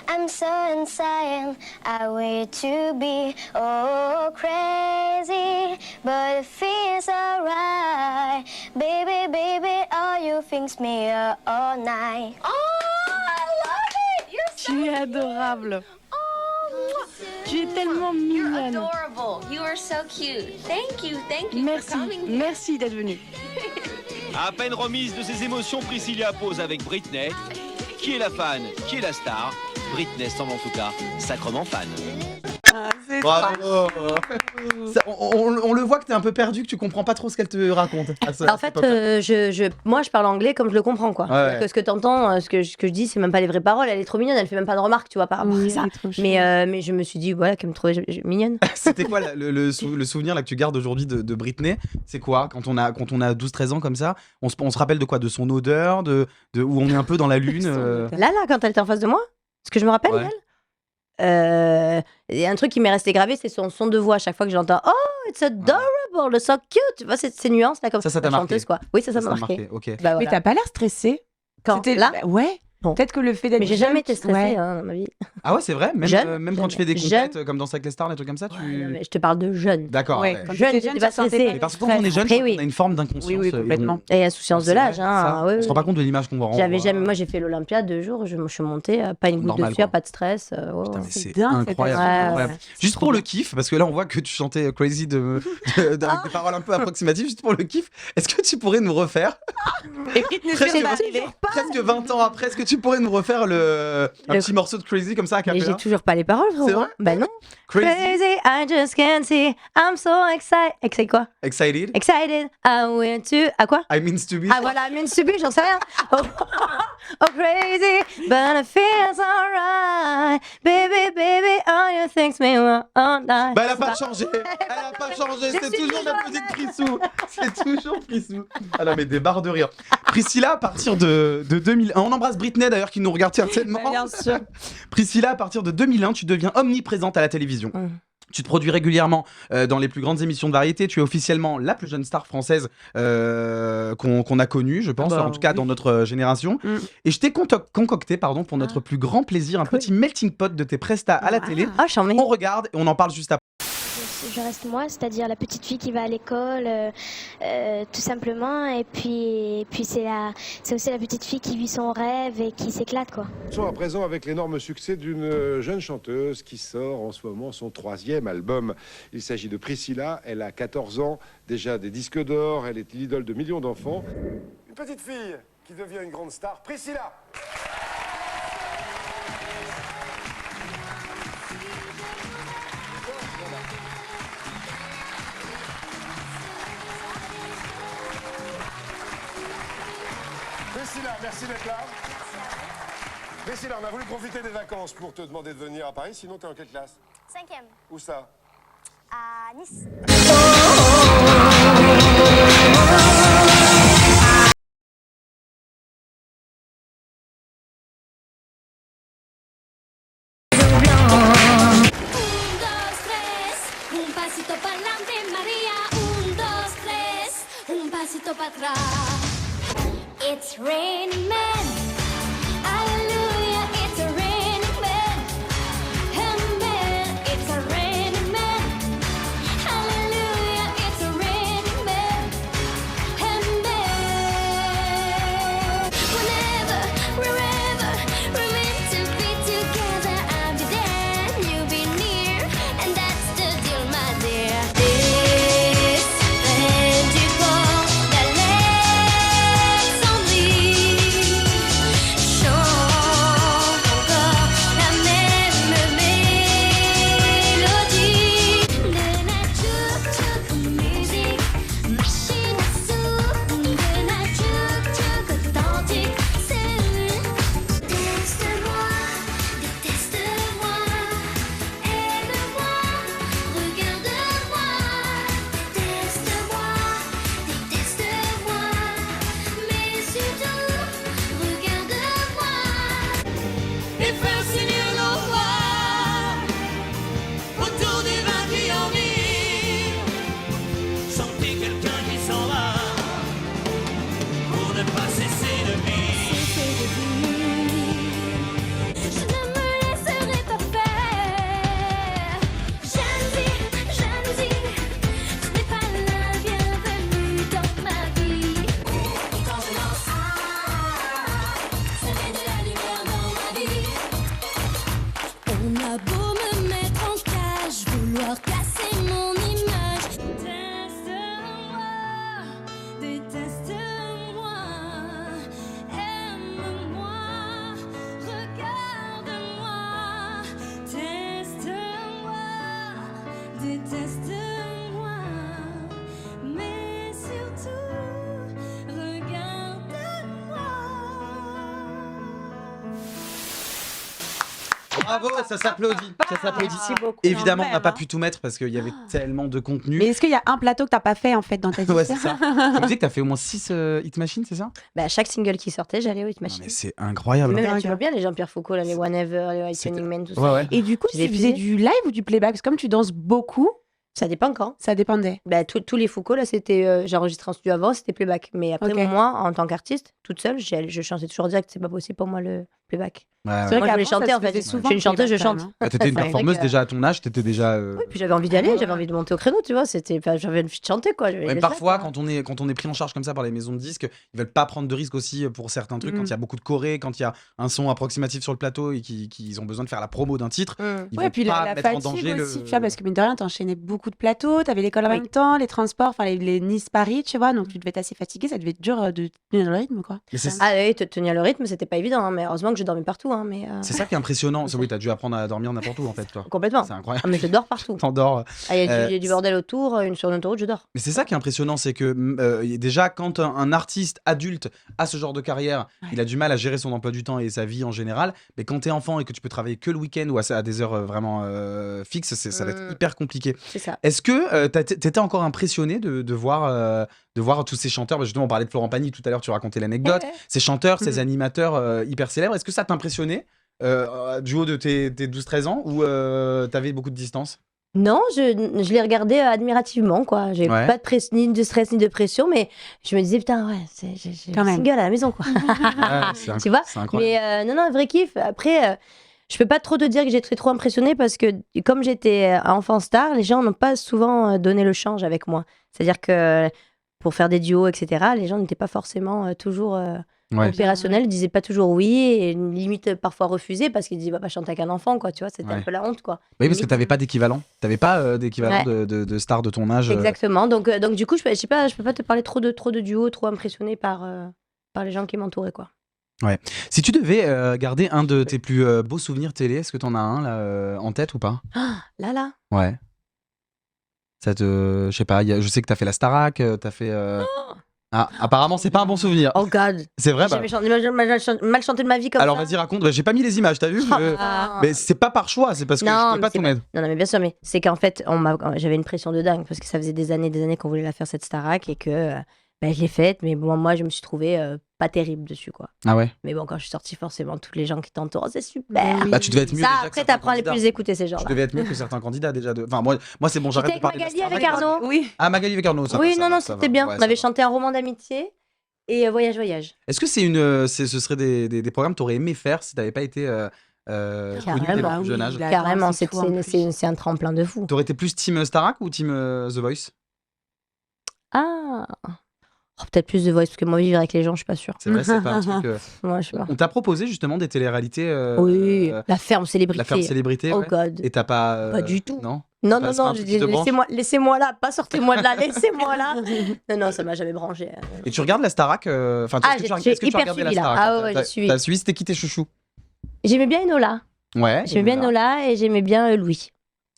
[SPEAKER 5] I'm so insane, I wait to be. Oh, crazy, but it feels alright. Baby, baby, all you think's me all night. Oh, I love it! You're so
[SPEAKER 9] Tu es adorable. Tu es tellement mignonne.
[SPEAKER 5] adorable. You are so cute. Thank you for
[SPEAKER 9] Merci,
[SPEAKER 5] coming here.
[SPEAKER 9] merci d'être venue.
[SPEAKER 8] À peine remise de ses émotions, Priscilla pose avec Britney. Qui est la fan? Qui est la star? Britney semble en tout cas sacrement fan.
[SPEAKER 2] Bravo. On le voit que t'es un peu perdu, que tu comprends pas trop ce qu'elle te raconte.
[SPEAKER 3] En fait, moi, je parle anglais comme je le comprends, quoi.
[SPEAKER 2] Ouais.
[SPEAKER 3] Que ce que t'entends, ce que je dis, c'est même pas les vraies paroles. Elle est trop mignonne, elle fait même pas de remarques, tu vois, par rapport à ça. Mais je me suis dit, voilà, qu'elle me trouvait mignonne.
[SPEAKER 2] C'était quoi le souvenir là, que tu gardes aujourd'hui de Britney? C'est quoi quand on a 12-13 ans comme ça? On se rappelle de quoi? De son odeur, de où on est un peu dans la lune.
[SPEAKER 3] Là, quand elle était en face de moi, ce que je me rappelle
[SPEAKER 2] Ouais.
[SPEAKER 3] d'elle, il y a un truc qui m'est resté gravé, c'est son son de voix. À chaque fois que j'entends, oh, it's adorable, so cute, tu vois, ces nuances là, comme
[SPEAKER 2] Ça t'a
[SPEAKER 3] la chanteuse,
[SPEAKER 2] marqué.
[SPEAKER 3] quoi. Oui, ça m'a marqué.
[SPEAKER 2] Ok.
[SPEAKER 3] Bah,
[SPEAKER 4] Mais
[SPEAKER 3] voilà.
[SPEAKER 4] t'as pas l'air stressée.
[SPEAKER 3] Quand
[SPEAKER 4] C'était-
[SPEAKER 3] là,
[SPEAKER 4] bah, ouais.
[SPEAKER 3] Bon.
[SPEAKER 4] Peut-être que le fait d'être
[SPEAKER 3] mais j'ai
[SPEAKER 4] jeune,
[SPEAKER 3] jamais été stressée
[SPEAKER 4] ouais.
[SPEAKER 3] dans ma vie.
[SPEAKER 2] Ah ouais, c'est vrai. Même,
[SPEAKER 3] Jeune,
[SPEAKER 2] même quand tu fais des
[SPEAKER 3] jeune.
[SPEAKER 2] compètes comme dans Avec les stars, des trucs comme ça, tu.
[SPEAKER 3] Ouais, non, mais je te parle de jeune.
[SPEAKER 2] D'accord.
[SPEAKER 4] Ouais,
[SPEAKER 2] ouais.
[SPEAKER 4] quand
[SPEAKER 3] Jeune,
[SPEAKER 4] t'étais
[SPEAKER 3] j'étais
[SPEAKER 4] tu
[SPEAKER 3] pas
[SPEAKER 4] te sentais
[SPEAKER 3] stressée.
[SPEAKER 2] Mais parce que quand on est jeune,
[SPEAKER 3] Après,
[SPEAKER 2] on
[SPEAKER 3] oui.
[SPEAKER 2] a une forme d'inconscience.
[SPEAKER 4] Oui, oui, complètement.
[SPEAKER 3] Et insouciance de
[SPEAKER 2] C'est
[SPEAKER 3] l'âge,
[SPEAKER 2] vrai,
[SPEAKER 3] hein.
[SPEAKER 2] ça.
[SPEAKER 3] Oui,
[SPEAKER 2] On se rend pas compte de l'image qu'on va rendre.
[SPEAKER 3] J'avais jamais, moi j'ai fait l'Olympia 2 jours, je suis montée, pas une goutte
[SPEAKER 2] Normal,
[SPEAKER 3] de sueur,
[SPEAKER 2] quoi.
[SPEAKER 3] pas de stress.
[SPEAKER 2] Putain, mais
[SPEAKER 4] C'est
[SPEAKER 2] c'est
[SPEAKER 4] dingue,
[SPEAKER 2] incroyable.
[SPEAKER 3] cette
[SPEAKER 2] incroyable.
[SPEAKER 3] expérience. Ouais,
[SPEAKER 2] Juste pour le kiff, parce que là on voit que tu chantais Crazy avec des paroles un peu approximatives. Juste pour le kiff, est-ce que tu pourrais nous refaire
[SPEAKER 4] Et Britney
[SPEAKER 2] presque,
[SPEAKER 4] Spears est arrivée.
[SPEAKER 2] presque 20 ans après, est-ce que tu pourrais nous refaire un petit morceau de Crazy comme ça à
[SPEAKER 3] Mais
[SPEAKER 2] cappella?
[SPEAKER 3] j'ai toujours pas les paroles, frérot.
[SPEAKER 2] C'est vrai?
[SPEAKER 3] Bah non.
[SPEAKER 2] Crazy,
[SPEAKER 3] Crazy, I just can't see, I'm so excited. Excited quoi?
[SPEAKER 2] excited,
[SPEAKER 3] Excited, I went to. À quoi?
[SPEAKER 2] I mean to be.
[SPEAKER 3] Ah voilà, I mean to be, j'en sais rien. Oh, oh crazy, but it feels alright. Baby, baby, all you things me all night.
[SPEAKER 2] Bah elle a pas changé, elle a pas changé, c'est toujours la petite Prissou, c'est toujours Prissou. Ah non mais des barres de rire. Priscilla à partir de 2001, on embrasse Britney d'ailleurs qui nous regarde certainement.
[SPEAKER 4] Bien sûr.
[SPEAKER 2] Priscilla à partir de 2001, tu deviens omniprésente à la télévision. Tu te produis régulièrement dans les plus grandes émissions de variété. Tu es officiellement la plus jeune star française qu'on a connue, je pense,
[SPEAKER 4] Bah,
[SPEAKER 2] en tout cas
[SPEAKER 4] oui.
[SPEAKER 2] dans notre génération. Et je t'ai concocté pour notre plus grand plaisir un petit melting pot de tes prestats à la télé.
[SPEAKER 3] Ah, j'en mets.
[SPEAKER 2] On regarde et on en parle juste après.
[SPEAKER 5] Je reste moi, c'est-à-dire la petite fille qui va à l'école, tout simplement. Et puis c'est aussi la petite fille qui vit son rêve et qui s'éclate, quoi.
[SPEAKER 10] Sont à présent avec l'énorme succès d'une jeune chanteuse qui sort en ce moment son 3e album. Il s'agit de Priscilla, elle a 14 ans, déjà des disques d'or, elle est l'idole de millions d'enfants. Une petite fille qui devient une grande star, Priscilla. Priscilla, merci d'être là. Priscilla, on a voulu profiter des vacances pour te demander de venir à Paris, sinon t'es en quelle classe?
[SPEAKER 5] 5e,
[SPEAKER 10] Où ça?
[SPEAKER 5] à Nice. Un pasito pa'lante, María. 1, 2, 3, un pasito para atrás. It's raining men. Hallelujah, it's a raining man. And then it's a raining man.
[SPEAKER 2] Bravo, ça s'applaudit. Ça s'applaudit.
[SPEAKER 3] Merci beaucoup.
[SPEAKER 2] Évidemment, on n'a
[SPEAKER 4] même,
[SPEAKER 2] pas
[SPEAKER 4] hein.
[SPEAKER 2] pu tout mettre parce qu'il y avait tellement de contenu.
[SPEAKER 4] Mais est-ce qu'il y a un plateau que t'as pas fait en fait dans ta vie?
[SPEAKER 2] Ouais, c'est ça. Tu me disais que t'as fait au moins 6 Hit Machine, c'est ça?
[SPEAKER 3] Bah, chaque single qui sortait, j'allais au Hit
[SPEAKER 2] Non,
[SPEAKER 3] Machine.
[SPEAKER 2] mais c'est incroyable.
[SPEAKER 3] Même là,
[SPEAKER 4] Dingue.
[SPEAKER 3] tu vois bien les Jean-Pierre Foucault, là, les Whatever, les White
[SPEAKER 2] C'était-
[SPEAKER 3] Shining Men, tout ça.
[SPEAKER 2] Ouais, ouais.
[SPEAKER 4] Et du coup,
[SPEAKER 3] Tu les
[SPEAKER 4] tu faisais
[SPEAKER 3] faisais
[SPEAKER 4] du live ou du playback? Parce que comme tu danses beaucoup,
[SPEAKER 3] Ça dépend quand.
[SPEAKER 4] ça dépendait.
[SPEAKER 3] Bah, tous les Foucault, là, c'était. J'ai enregistré en studio avant, c'était playback. Mais après,
[SPEAKER 4] Ok.
[SPEAKER 3] moi, en tant qu'artiste, toute seule, je chantais toujours direct, c'est pas possible pour moi le playback.
[SPEAKER 2] Ouais,
[SPEAKER 4] C'est
[SPEAKER 2] ouais.
[SPEAKER 4] vrai
[SPEAKER 3] Moi, je voulais
[SPEAKER 4] qu'avant,
[SPEAKER 3] chanter,
[SPEAKER 4] ça
[SPEAKER 3] en
[SPEAKER 4] se
[SPEAKER 3] fait.
[SPEAKER 4] faisait
[SPEAKER 3] Je
[SPEAKER 4] souvent
[SPEAKER 3] suis une
[SPEAKER 4] le
[SPEAKER 3] chanteuse, je
[SPEAKER 4] playback, quand
[SPEAKER 3] chante.
[SPEAKER 4] même,
[SPEAKER 2] Bah, t'étais une
[SPEAKER 3] C'est vrai
[SPEAKER 2] performeuse
[SPEAKER 3] que-
[SPEAKER 2] déjà à ton âge, t'étais déjà.
[SPEAKER 3] Oui, puis j'avais envie d'y aller, j'avais envie de monter au créneau, tu vois. J'avais envie de chanter, quoi.
[SPEAKER 2] Ouais, parfois, quand on est pris en charge comme ça par les maisons de disques, ils veulent pas prendre de risques aussi pour certains trucs. Quand il y a beaucoup de choré, quand il y a un son approximatif sur le plateau et qu'ils ont besoin de faire la promo d'un titre, ils
[SPEAKER 4] Ouais,
[SPEAKER 2] veulent
[SPEAKER 4] puis
[SPEAKER 2] pas
[SPEAKER 4] la
[SPEAKER 2] mettre en
[SPEAKER 4] fatigue
[SPEAKER 2] danger
[SPEAKER 4] aussi,
[SPEAKER 2] le.
[SPEAKER 4] tu vois, parce que mine de rien, t'enchaînais beaucoup de plateaux, t'avais l'école en
[SPEAKER 3] Oui.
[SPEAKER 4] même temps, les transports, enfin les Nice-Paris, tu vois, donc tu devais être assez fatigué, ça devait être dur de tenir le rythme, quoi.
[SPEAKER 2] Mais c'est
[SPEAKER 3] Ah oui, te tenir le rythme, c'était pas évident, hein, mais heureusement que je dormais partout. Hein, mais,
[SPEAKER 2] c'est ça qui est impressionnant. Oui, t'as dû apprendre à dormir n'importe où en fait, toi.
[SPEAKER 3] Complètement.
[SPEAKER 2] C'est incroyable.
[SPEAKER 3] Ah, mais je dors partout.
[SPEAKER 2] T'endors.
[SPEAKER 3] Ah, il y a du bordel autour, sur une autoroute, je dors.
[SPEAKER 2] Mais c'est ça qui est impressionnant, c'est que déjà quand un artiste adulte a ce genre de carrière, il a du mal à gérer son emploi du temps et sa vie en général. Mais quand t'es enfant et que tu peux travailler que le week-end ou à des heures vraiment fixes, ça va être hyper compliqué.
[SPEAKER 3] C'est ça.
[SPEAKER 2] Est-ce que t'étais encore impressionné de voir tous ces chanteurs? Bah, justement, on parlait de Florent Pagny tout à l'heure, tu racontais l'anecdote.
[SPEAKER 3] Ouais.
[SPEAKER 2] Ces chanteurs, ces animateurs hyper célèbres, est-ce que ça t'impressionnait du haut de tes 12-13 ans ou t'avais beaucoup de distance?
[SPEAKER 3] Non, je les regardais admirativement, quoi. J'ai
[SPEAKER 2] Ouais.
[SPEAKER 3] pas ni de stress ni de pression, mais je me disais, putain, ouais, j'ai
[SPEAKER 4] Quand
[SPEAKER 3] un
[SPEAKER 4] même.
[SPEAKER 3] single à la maison, quoi.
[SPEAKER 2] C'est
[SPEAKER 3] Tu vois?
[SPEAKER 2] c'est incroyable.
[SPEAKER 3] Mais non, vrai kiff. Après, je peux pas trop te dire que j'étais trop impressionnée parce que comme j'étais enfant star, les gens n'ont pas souvent donné le change avec moi. C'est-à-dire que pour faire des duos, etc., les gens n'étaient pas forcément toujours
[SPEAKER 2] Ouais.
[SPEAKER 3] opérationnels, ils disaient pas toujours oui et limite parfois refusaient parce qu'ils disaient, va pas chanter avec un enfant, quoi. Tu vois, c'était
[SPEAKER 2] Ouais.
[SPEAKER 3] un peu la honte, quoi.
[SPEAKER 2] Oui, parce que
[SPEAKER 3] Limite.
[SPEAKER 2] t'avais pas d'équivalent. T'avais pas d'équivalent de star de ton âge.
[SPEAKER 3] Exactement. Donc du coup, je sais pas, je peux pas te parler trop de duos, trop impressionné par les gens qui m'entouraient, quoi.
[SPEAKER 2] Si tu devais garder un de tes plus beaux souvenirs télé, est-ce que t'en as un là, en tête ou pas?
[SPEAKER 3] Là.
[SPEAKER 2] Ouais. Ça te. Je sais pas, je sais que t'as fait la Starac, t'as fait. Ah, apparemment, c'est pas un bon souvenir.
[SPEAKER 3] Oh God.
[SPEAKER 2] C'est vrai,
[SPEAKER 3] J'ai
[SPEAKER 2] bah.
[SPEAKER 3] jamais mal chanté de ma vie comme
[SPEAKER 2] Alors
[SPEAKER 3] ça.
[SPEAKER 2] vas-y, raconte. Bah, j'ai pas mis les images, t'as vu? Mais c'est pas par choix, c'est parce que je
[SPEAKER 3] Non,
[SPEAKER 2] peux pas
[SPEAKER 3] mais c'est
[SPEAKER 2] tout
[SPEAKER 3] pas-
[SPEAKER 2] mettre.
[SPEAKER 3] Non, mais bien sûr, mais c'est qu'en fait, j'avais une pression de dingue parce que ça faisait des années qu'on voulait la faire cette Starac et que je l'ai faite, mais bon, moi, je me suis trouvée pas terrible dessus, quoi.
[SPEAKER 2] Ah ouais?
[SPEAKER 3] Mais bon, quand je suis sortie, forcément, tous les gens qui t'entourent, c'est super.
[SPEAKER 2] Bah, tu devais être mieux
[SPEAKER 3] Ça,
[SPEAKER 2] déjà que
[SPEAKER 3] après,
[SPEAKER 2] certains
[SPEAKER 3] t'apprends à les
[SPEAKER 2] candidats.
[SPEAKER 3] plus écouter ces
[SPEAKER 2] Tu
[SPEAKER 3] gens-là.
[SPEAKER 2] devais être mieux que certains candidats déjà. Enfin, moi c'est bon, j'arrête de
[SPEAKER 3] J'étais
[SPEAKER 2] parler de la
[SPEAKER 3] avec Magali,
[SPEAKER 2] Starac.
[SPEAKER 3] avec Arnaud.
[SPEAKER 4] Oui.
[SPEAKER 2] Ah, Magali avec Arnaud, ça
[SPEAKER 3] Oui,
[SPEAKER 2] va, ça
[SPEAKER 3] non,
[SPEAKER 2] va,
[SPEAKER 3] non,
[SPEAKER 2] ça
[SPEAKER 3] c'était
[SPEAKER 2] va.
[SPEAKER 3] bien.
[SPEAKER 2] Ouais,
[SPEAKER 3] On
[SPEAKER 2] ça
[SPEAKER 3] avait
[SPEAKER 2] va.
[SPEAKER 3] chanté un roman d'amitié et Voyage, Voyage.
[SPEAKER 2] Est-ce que ce serait des programmes que t'aurais aimé faire si t'avais pas été connu dès le
[SPEAKER 3] Carrément.
[SPEAKER 2] plus jeune âge?
[SPEAKER 4] La
[SPEAKER 3] Carrément,
[SPEAKER 4] danse et tout, en plus.
[SPEAKER 3] c'est un tremplin de fou.
[SPEAKER 2] T'aurais été plus team Starac ou team The Voice?
[SPEAKER 3] Ah. Oh, peut-être plus de Voice, parce que moi, vivre avec les gens, je suis pas sûre.
[SPEAKER 2] C'est vrai, c'est pas un truc.
[SPEAKER 3] Moi, je sais pas.
[SPEAKER 2] On t'a proposé justement des téléréalités.
[SPEAKER 3] Oui, la ferme célébrité.
[SPEAKER 2] La ferme célébrité.
[SPEAKER 3] Oh
[SPEAKER 2] ouais.
[SPEAKER 3] God.
[SPEAKER 2] Et t'as pas.
[SPEAKER 3] Pas du tout.
[SPEAKER 2] Non.
[SPEAKER 3] Non,
[SPEAKER 2] Pas-
[SPEAKER 3] non,
[SPEAKER 2] c'est pas un
[SPEAKER 3] non,
[SPEAKER 2] truc
[SPEAKER 3] je dis,
[SPEAKER 2] qui te branche
[SPEAKER 3] laissez-moi là, pas sortez-moi de là, laissez-moi là. Non, ça m'a jamais branché.
[SPEAKER 2] Et tu regardes la Starac? Enfin,
[SPEAKER 3] Ah,
[SPEAKER 2] est-ce que
[SPEAKER 3] j'ai
[SPEAKER 2] est-ce que tu as
[SPEAKER 3] hyper
[SPEAKER 2] regardé la
[SPEAKER 3] suivi, là.
[SPEAKER 2] Starac?
[SPEAKER 3] Ah ouais, j'ai suivi.
[SPEAKER 2] T'as suivi, c'était qui tes chouchous?
[SPEAKER 3] J'aimais bien Enola.
[SPEAKER 2] Ouais.
[SPEAKER 3] J'aimais bien
[SPEAKER 2] voilà.
[SPEAKER 3] Enola et j'aimais bien Louis.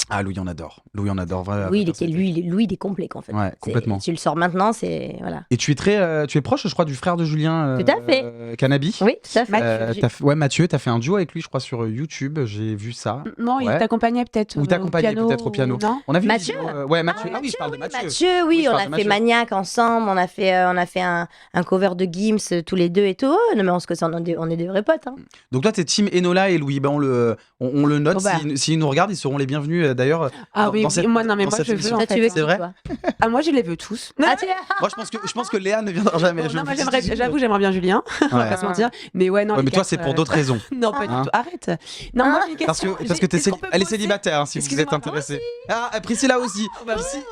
[SPEAKER 2] Ah, Louis, on adore. Louis, on adore. Vraiment.
[SPEAKER 3] Louis, il est complet, en fait.
[SPEAKER 2] Ouais,
[SPEAKER 3] C'est-
[SPEAKER 2] complètement.
[SPEAKER 3] Tu le sors maintenant, c'est. Voilà.
[SPEAKER 2] Et tu es proche, je crois, du frère de Julien.
[SPEAKER 3] Tout à fait.
[SPEAKER 2] Canabi.
[SPEAKER 3] Oui, tout à fait.
[SPEAKER 2] Ouais, Mathieu, t'as fait un duo avec lui, je crois, sur YouTube. J'ai vu ça.
[SPEAKER 4] Non, il
[SPEAKER 2] Ouais.
[SPEAKER 4] t'accompagnait peut-être.
[SPEAKER 2] Ou t'accompagnait peut-être au piano.
[SPEAKER 4] Non.
[SPEAKER 2] On a vu une
[SPEAKER 3] Mathieu
[SPEAKER 2] vidéo, ouais, Mathieu. Ah oui, je parle de Mathieu.
[SPEAKER 3] Mathieu,
[SPEAKER 2] Oui,
[SPEAKER 3] oui,
[SPEAKER 2] je
[SPEAKER 3] on
[SPEAKER 2] parle
[SPEAKER 3] a
[SPEAKER 2] de
[SPEAKER 3] fait
[SPEAKER 2] Mathieu.
[SPEAKER 3] Maniac ensemble, on a fait un cover de Gims tous les deux et tout. Oh, non, mais on est des vrais potes. Hein.
[SPEAKER 2] Donc toi, t'es team Enola et Louis. Ben, on le note.
[SPEAKER 4] Oh bah.
[SPEAKER 2] S'ils nous regardent, ils seront les bienvenus. D'ailleurs,
[SPEAKER 4] Ah oui,
[SPEAKER 2] dans
[SPEAKER 4] oui,
[SPEAKER 2] cette-
[SPEAKER 4] moi, non, mais
[SPEAKER 2] dans
[SPEAKER 4] moi,
[SPEAKER 2] cette
[SPEAKER 4] je veux,
[SPEAKER 2] émission.
[SPEAKER 4] en
[SPEAKER 3] Toi, tu
[SPEAKER 4] fait.
[SPEAKER 3] veux
[SPEAKER 2] C'est
[SPEAKER 3] qui,
[SPEAKER 2] vrai
[SPEAKER 3] toi
[SPEAKER 4] Ah, moi, je les veux tous.
[SPEAKER 3] Ah,
[SPEAKER 2] Moi, je pense que Léa ne viendra jamais.
[SPEAKER 4] Bon,
[SPEAKER 2] Je
[SPEAKER 4] non,
[SPEAKER 2] le
[SPEAKER 4] moi,
[SPEAKER 2] dis.
[SPEAKER 4] j'avoue, j'aimerais bien Julien. On va
[SPEAKER 2] Ouais.
[SPEAKER 4] pas se mentir. Mais ouais, non.
[SPEAKER 2] Ouais,
[SPEAKER 4] les
[SPEAKER 2] mais toi,
[SPEAKER 4] quatre,
[SPEAKER 2] c'est pour d'autres raisons.
[SPEAKER 4] Non, pas
[SPEAKER 2] Hein
[SPEAKER 4] du tout. Arrête. Non, moi, j'ai une
[SPEAKER 2] Parce
[SPEAKER 4] question.
[SPEAKER 2] que
[SPEAKER 4] Est-ce qu'on peut
[SPEAKER 2] elle est
[SPEAKER 4] poser-
[SPEAKER 2] célibataire, hein, si vous êtes
[SPEAKER 4] Excusez-moi,
[SPEAKER 2] intéressé. Ah, Priscilla aussi.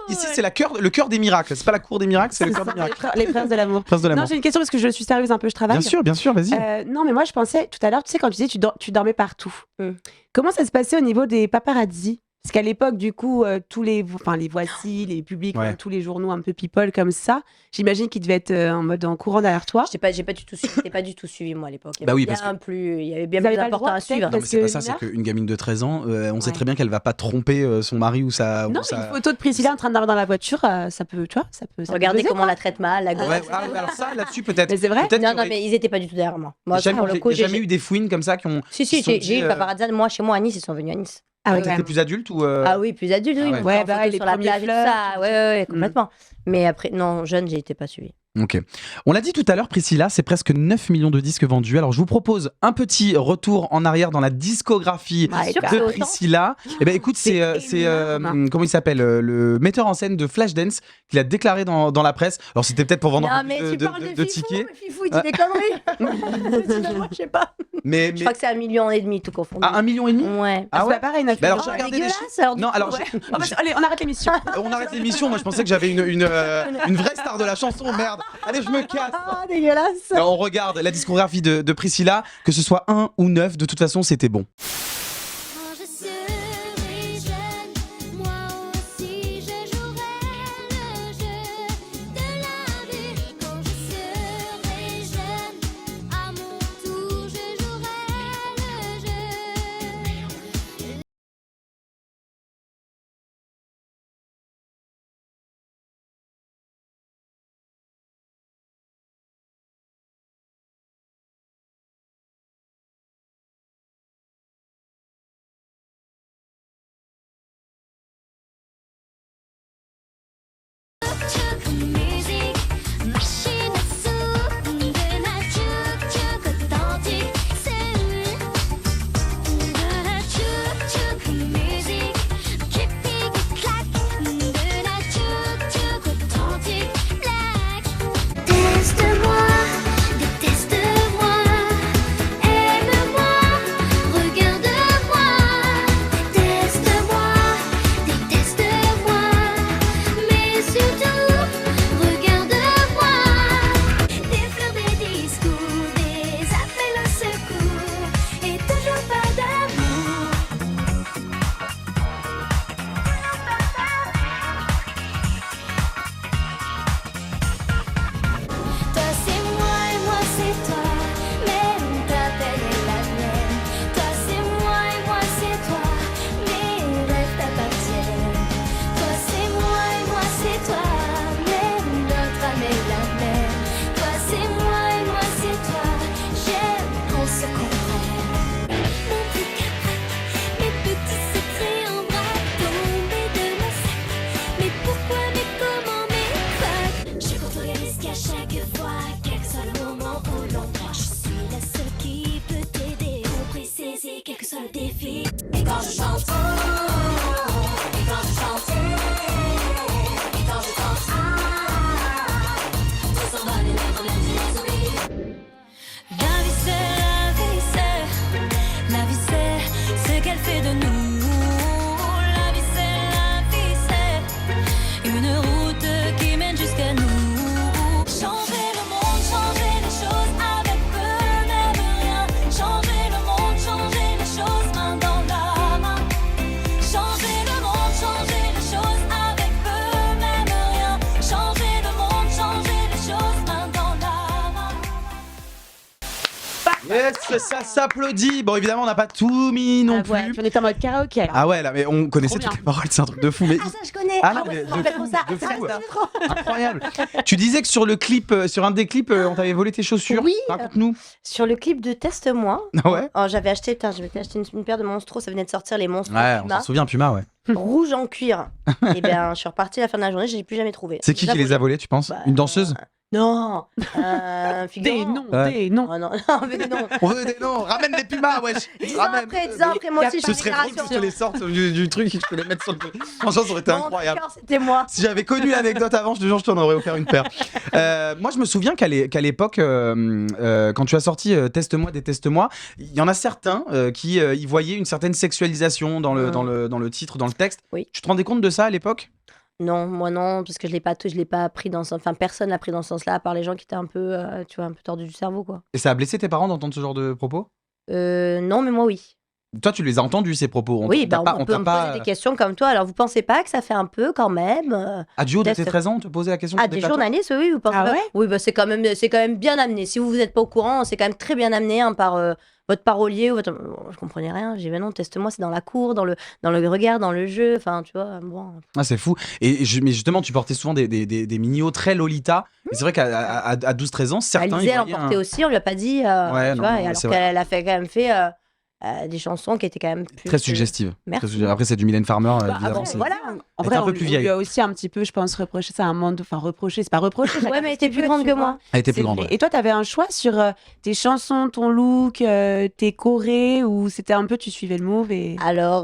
[SPEAKER 2] Ici, c'est le cœur des miracles. C'est pas la cour des miracles, c'est le cœur des miracles.
[SPEAKER 4] Les princes de l'amour.
[SPEAKER 2] Prince de
[SPEAKER 4] Non,
[SPEAKER 2] l'amour.
[SPEAKER 4] j'ai une question parce que je suis sérieuse un peu, je travaille.
[SPEAKER 2] Bien sûr, vas-y.
[SPEAKER 4] Non, mais moi, je pensais tout à l'heure, tu sais, quand tu disais tu dormais partout. Comment ça se passait au niveau des paparazzi? Parce qu'à l'époque, du coup, les Voici, les Publics,
[SPEAKER 2] Ouais.
[SPEAKER 4] tous les journaux un peu people comme ça, j'imagine qu'ils devaient être en mode en courant derrière toi.
[SPEAKER 3] J'ai pas du tout suivi, j'étais pas du tout suivi moi à l'époque. Il y
[SPEAKER 2] Bah oui,
[SPEAKER 3] avait
[SPEAKER 2] parce
[SPEAKER 3] bien il y avait bien
[SPEAKER 4] Vous avez
[SPEAKER 3] plus
[SPEAKER 4] pas le
[SPEAKER 3] important
[SPEAKER 4] droit,
[SPEAKER 3] à suivre.
[SPEAKER 2] Non, mais c'est pas ça,
[SPEAKER 4] Mina-
[SPEAKER 2] c'est qu'une gamine de 13 ans, on sait
[SPEAKER 4] Ouais.
[SPEAKER 2] très bien qu'elle va pas tromper son mari ou sa.
[SPEAKER 4] Non,
[SPEAKER 2] ou
[SPEAKER 4] mais
[SPEAKER 2] sa-
[SPEAKER 4] une photo de Priscilla en train d'aller dans la voiture, ça peut, tu vois, ça peut.
[SPEAKER 3] Regardez
[SPEAKER 4] buzzer,
[SPEAKER 3] comment on la traite mal, la
[SPEAKER 2] Ouais,
[SPEAKER 3] gosse.
[SPEAKER 2] alors ça, là-dessus, peut-être.
[SPEAKER 4] Mais c'est vrai.
[SPEAKER 2] Peut-être
[SPEAKER 3] Non,
[SPEAKER 2] qu'il y
[SPEAKER 3] non,
[SPEAKER 2] aurait-
[SPEAKER 3] mais ils étaient pas du tout derrière moi.
[SPEAKER 2] Il y
[SPEAKER 3] Moi,
[SPEAKER 2] a jamais,
[SPEAKER 3] pour le coup,
[SPEAKER 2] il y a jamais eu des fouines comme ça qui ont.
[SPEAKER 3] Si,
[SPEAKER 2] qui sont
[SPEAKER 3] j'ai
[SPEAKER 2] dit,
[SPEAKER 3] eu le paparazzi de moi chez moi à Nice, ils sont venus à Nice.
[SPEAKER 4] Ah ouais,
[SPEAKER 2] T'étais
[SPEAKER 4] quand même.
[SPEAKER 2] plus adulte ou.
[SPEAKER 3] Ah oui, plus adulte, oui.
[SPEAKER 2] Ah
[SPEAKER 3] ils
[SPEAKER 2] ouais.
[SPEAKER 3] me
[SPEAKER 4] Ouais,
[SPEAKER 3] prenaient en
[SPEAKER 4] bah,
[SPEAKER 3] photo
[SPEAKER 4] les
[SPEAKER 3] sur la
[SPEAKER 4] premiers
[SPEAKER 3] plage et tout
[SPEAKER 4] flirts,
[SPEAKER 3] ça.
[SPEAKER 4] tout
[SPEAKER 3] Ouais,
[SPEAKER 4] ça.
[SPEAKER 3] ouais, complètement. Mais après, non, jeune, j'ai été pas suivie.
[SPEAKER 2] Ok. On l'a dit tout à l'heure, Priscilla, c'est presque 9 millions de disques vendus. Alors je vous propose un petit retour en arrière dans la discographie
[SPEAKER 3] Bien sûr que
[SPEAKER 2] de
[SPEAKER 3] c'est autant.
[SPEAKER 2] Priscilla. Eh ben écoute, c'est
[SPEAKER 4] énorme.
[SPEAKER 2] comment il s'appelle, le metteur en scène de Flashdance qui l'a déclaré dans la presse. Alors c'était peut-être pour vendre
[SPEAKER 3] Non,
[SPEAKER 2] un peu
[SPEAKER 3] mais
[SPEAKER 2] plus
[SPEAKER 3] tu parles de
[SPEAKER 2] de
[SPEAKER 3] Fifou,
[SPEAKER 2] tickets.
[SPEAKER 3] Fifou, il dit des conneries. Finalement, je sais pas.
[SPEAKER 2] Mais
[SPEAKER 3] Je crois que c'est 1,5 million tout confondu.
[SPEAKER 2] à 1,5 million.
[SPEAKER 3] Ouais.
[SPEAKER 2] Ah
[SPEAKER 4] c'est
[SPEAKER 2] ouais.
[SPEAKER 4] pas pareil, 9
[SPEAKER 2] Mais alors,
[SPEAKER 4] millions.
[SPEAKER 2] j'ai
[SPEAKER 3] Oh,
[SPEAKER 2] regardé les
[SPEAKER 3] dégueulasse, alors, du
[SPEAKER 2] Non,
[SPEAKER 3] coup,
[SPEAKER 2] alors
[SPEAKER 3] ouais.
[SPEAKER 4] Allez, on arrête l'émission.
[SPEAKER 2] on arrête l'émission. Moi je pensais que j'avais une vraie star de la chanson. Merde. Allez, je me casse.
[SPEAKER 3] Ah, dégueulasse.
[SPEAKER 2] Non, on regarde la discographie de Priscilla, que ce soit 1 ou 9, de toute façon c'était bon.
[SPEAKER 5] Quand je serai jeune, moi aussi je jouerai le jeu de la vie. Quand je serai jeune, à mon tour je jouerai le jeu. Tchouk musique, machine à sous, de la tchouk authentique, c'est de la tchouk musique, qui pique et claque, de la tchouk authentique, black. Teste-moi, déteste-moi, aime-moi, regarde-moi, teste-moi, déteste-moi, mais surtout, regarde-moi. Des fleurs, des discours, des appels au secours, et toujours pas d'amour. Toi c'est moi et moi c'est toi, même ta peine est la mienne. Toi c'est moi et moi c'est toi, mes rêves t'appartiennent. Toi c'est moi et moi c'est toi, même notre âme est la même. Toi c'est moi et moi c'est toi, j'aime qu'on se comprenne. Mon petit capac, mes petits secrets en vrac, tombés de mon sac. Mais pourquoi, mais comment, mais quoi? Je compte réaliser qu'à chaque fois, quel que soit le moment où l'on prend, je suis la seule qui peut t'aider. Compris, saisir, quel que soit le défi. Et quand je chante, et quand je chante, et quand je danse, tout s'envole et les problèmes, je les oublie. La vie c'est ce qu'elle fait de nous. La vie c'est une route qui mène jusqu'à nous. Changer le monde, changer les choses avec peu, même rien. Changer le monde, changer les choses main dans la main. Changer le monde, changer les choses avec peu, même rien. Changer le monde, changer les choses main dans la main.
[SPEAKER 2] Yes, ça s'applaudit. Bon, évidemment, on n'a pas tout mis non
[SPEAKER 4] Ah ouais,
[SPEAKER 2] plus.
[SPEAKER 4] puis on était en mode karaoké. alors.
[SPEAKER 2] Ah ouais, là, mais on connaissait
[SPEAKER 4] Trop
[SPEAKER 2] toutes
[SPEAKER 4] bien.
[SPEAKER 2] les paroles, c'est un truc de fou. Mais
[SPEAKER 3] Ah, ça, je connais.
[SPEAKER 2] Ah non,
[SPEAKER 3] ouais,
[SPEAKER 2] mais
[SPEAKER 3] je me rappelle trop ça.
[SPEAKER 2] de fou.
[SPEAKER 3] Ah, c'est trop.
[SPEAKER 2] incroyable. Tu disais que sur le clip, sur un des clips, on t'avait volé tes chaussures.
[SPEAKER 3] Oui.
[SPEAKER 2] Raconte-nous.
[SPEAKER 3] Sur le clip de Teste-moi,
[SPEAKER 2] Ah ouais.
[SPEAKER 3] j'avais acheté, je m'étais acheté une paire de Monstro, ça venait de sortir les Monstro
[SPEAKER 2] Ouais, on
[SPEAKER 3] Puma,
[SPEAKER 2] s'en souvient, Puma, ouais.
[SPEAKER 3] rouge en cuir. Et bien, je suis repartie à la fin de la journée, je l'ai plus jamais trouvé.
[SPEAKER 2] C'est qui les a volés, tu penses?
[SPEAKER 3] Bah,
[SPEAKER 2] Une danseuse?
[SPEAKER 3] Non, un figurant.
[SPEAKER 4] Des noms,
[SPEAKER 2] Ouais.
[SPEAKER 4] des noms.
[SPEAKER 3] Oh non, non, mais des noms.
[SPEAKER 2] On veut des noms. Ramène des Pumas, wesh.
[SPEAKER 3] 10 ans
[SPEAKER 2] Ramène.
[SPEAKER 3] après, moi aussi, je
[SPEAKER 2] Ce
[SPEAKER 3] suis
[SPEAKER 2] serait drôle que tu te les sortes du truc et que je peux les mettre sur le. Franchement, ça aurait été incroyable.
[SPEAKER 3] C'était moi.
[SPEAKER 2] Si j'avais connu l'anecdote avant, je te jure, je t'en aurais offert une paire. Moi, je me souviens qu'à l'époque, quand tu as sorti Teste-moi, déteste-moi, il y en a certains qui y voyaient une certaine sexualisation dans le titre, dans le texte.
[SPEAKER 3] Oui.
[SPEAKER 2] Tu te rendais compte de ça à l'époque?
[SPEAKER 3] Non, moi non, parce que je l'ai pas pris dans ce... Enfin, personne l'a pris dans ce sens-là, à part les gens qui étaient un peu, tu vois, un peu tordus du cerveau, quoi.
[SPEAKER 2] Et ça a blessé tes parents d'entendre ce genre de propos?
[SPEAKER 3] Non, mais moi, oui.
[SPEAKER 2] Toi, tu les as entendus, ces propos.
[SPEAKER 3] Oui,
[SPEAKER 2] t'a
[SPEAKER 3] on peut me poser des questions comme toi. Alors, vous pensez pas que ça fait un peu quand même
[SPEAKER 2] À du haut de tes
[SPEAKER 3] peut-être-
[SPEAKER 2] 13 ans, te poser la question
[SPEAKER 3] Ah,
[SPEAKER 2] sur
[SPEAKER 3] des
[SPEAKER 2] plateaux
[SPEAKER 3] journalistes, oui, vous pensez
[SPEAKER 4] Ah
[SPEAKER 3] pas
[SPEAKER 4] ouais
[SPEAKER 3] Oui, bah, c'est quand même bien amené. Si vous n'êtes pas au courant, c'est quand même très bien amené hein, par votre parolier ou votre... Je comprenais rien. J'ai dit, mais non, teste-moi, c'est dans la cour, dans le regard, dans le jeu. Enfin, tu vois, bon.
[SPEAKER 2] Ah, c'est fou. Mais justement, tu portais souvent des mini-hauts très Lolita. Et c'est vrai qu'à 12-13 ans, certains.
[SPEAKER 3] Alizée,
[SPEAKER 2] ils
[SPEAKER 3] elle en
[SPEAKER 2] voyaient
[SPEAKER 3] portait aussi, on lui a pas dit.
[SPEAKER 2] Ouais,
[SPEAKER 3] tu
[SPEAKER 2] non,
[SPEAKER 3] vois,
[SPEAKER 2] non,
[SPEAKER 3] et alors
[SPEAKER 2] c'est vrai.
[SPEAKER 3] qu'elle a quand même fait des chansons qui étaient quand même plus.
[SPEAKER 2] Très suggestives.
[SPEAKER 3] Merci.
[SPEAKER 2] Après, c'est du Mylène Farmer, évidemment.
[SPEAKER 4] Après,
[SPEAKER 2] c'est-
[SPEAKER 3] voilà.
[SPEAKER 4] En
[SPEAKER 2] Elle
[SPEAKER 4] vrai,
[SPEAKER 2] était un peu
[SPEAKER 4] on
[SPEAKER 2] plus
[SPEAKER 4] lui a
[SPEAKER 2] vieille.
[SPEAKER 4] aussi un petit peu, je pense, reproché ça à un moment. Enfin, reproché, c'est pas reproché.
[SPEAKER 3] Ouais, mais elle était plus grande que moi.
[SPEAKER 2] Elle était plus
[SPEAKER 4] C'est
[SPEAKER 2] grande.
[SPEAKER 4] vrai.
[SPEAKER 2] Ouais.
[SPEAKER 4] Et toi, t'avais un choix sur tes chansons, ton look, tes chorés, ou c'était un peu tu suivais le move et...
[SPEAKER 3] Alors,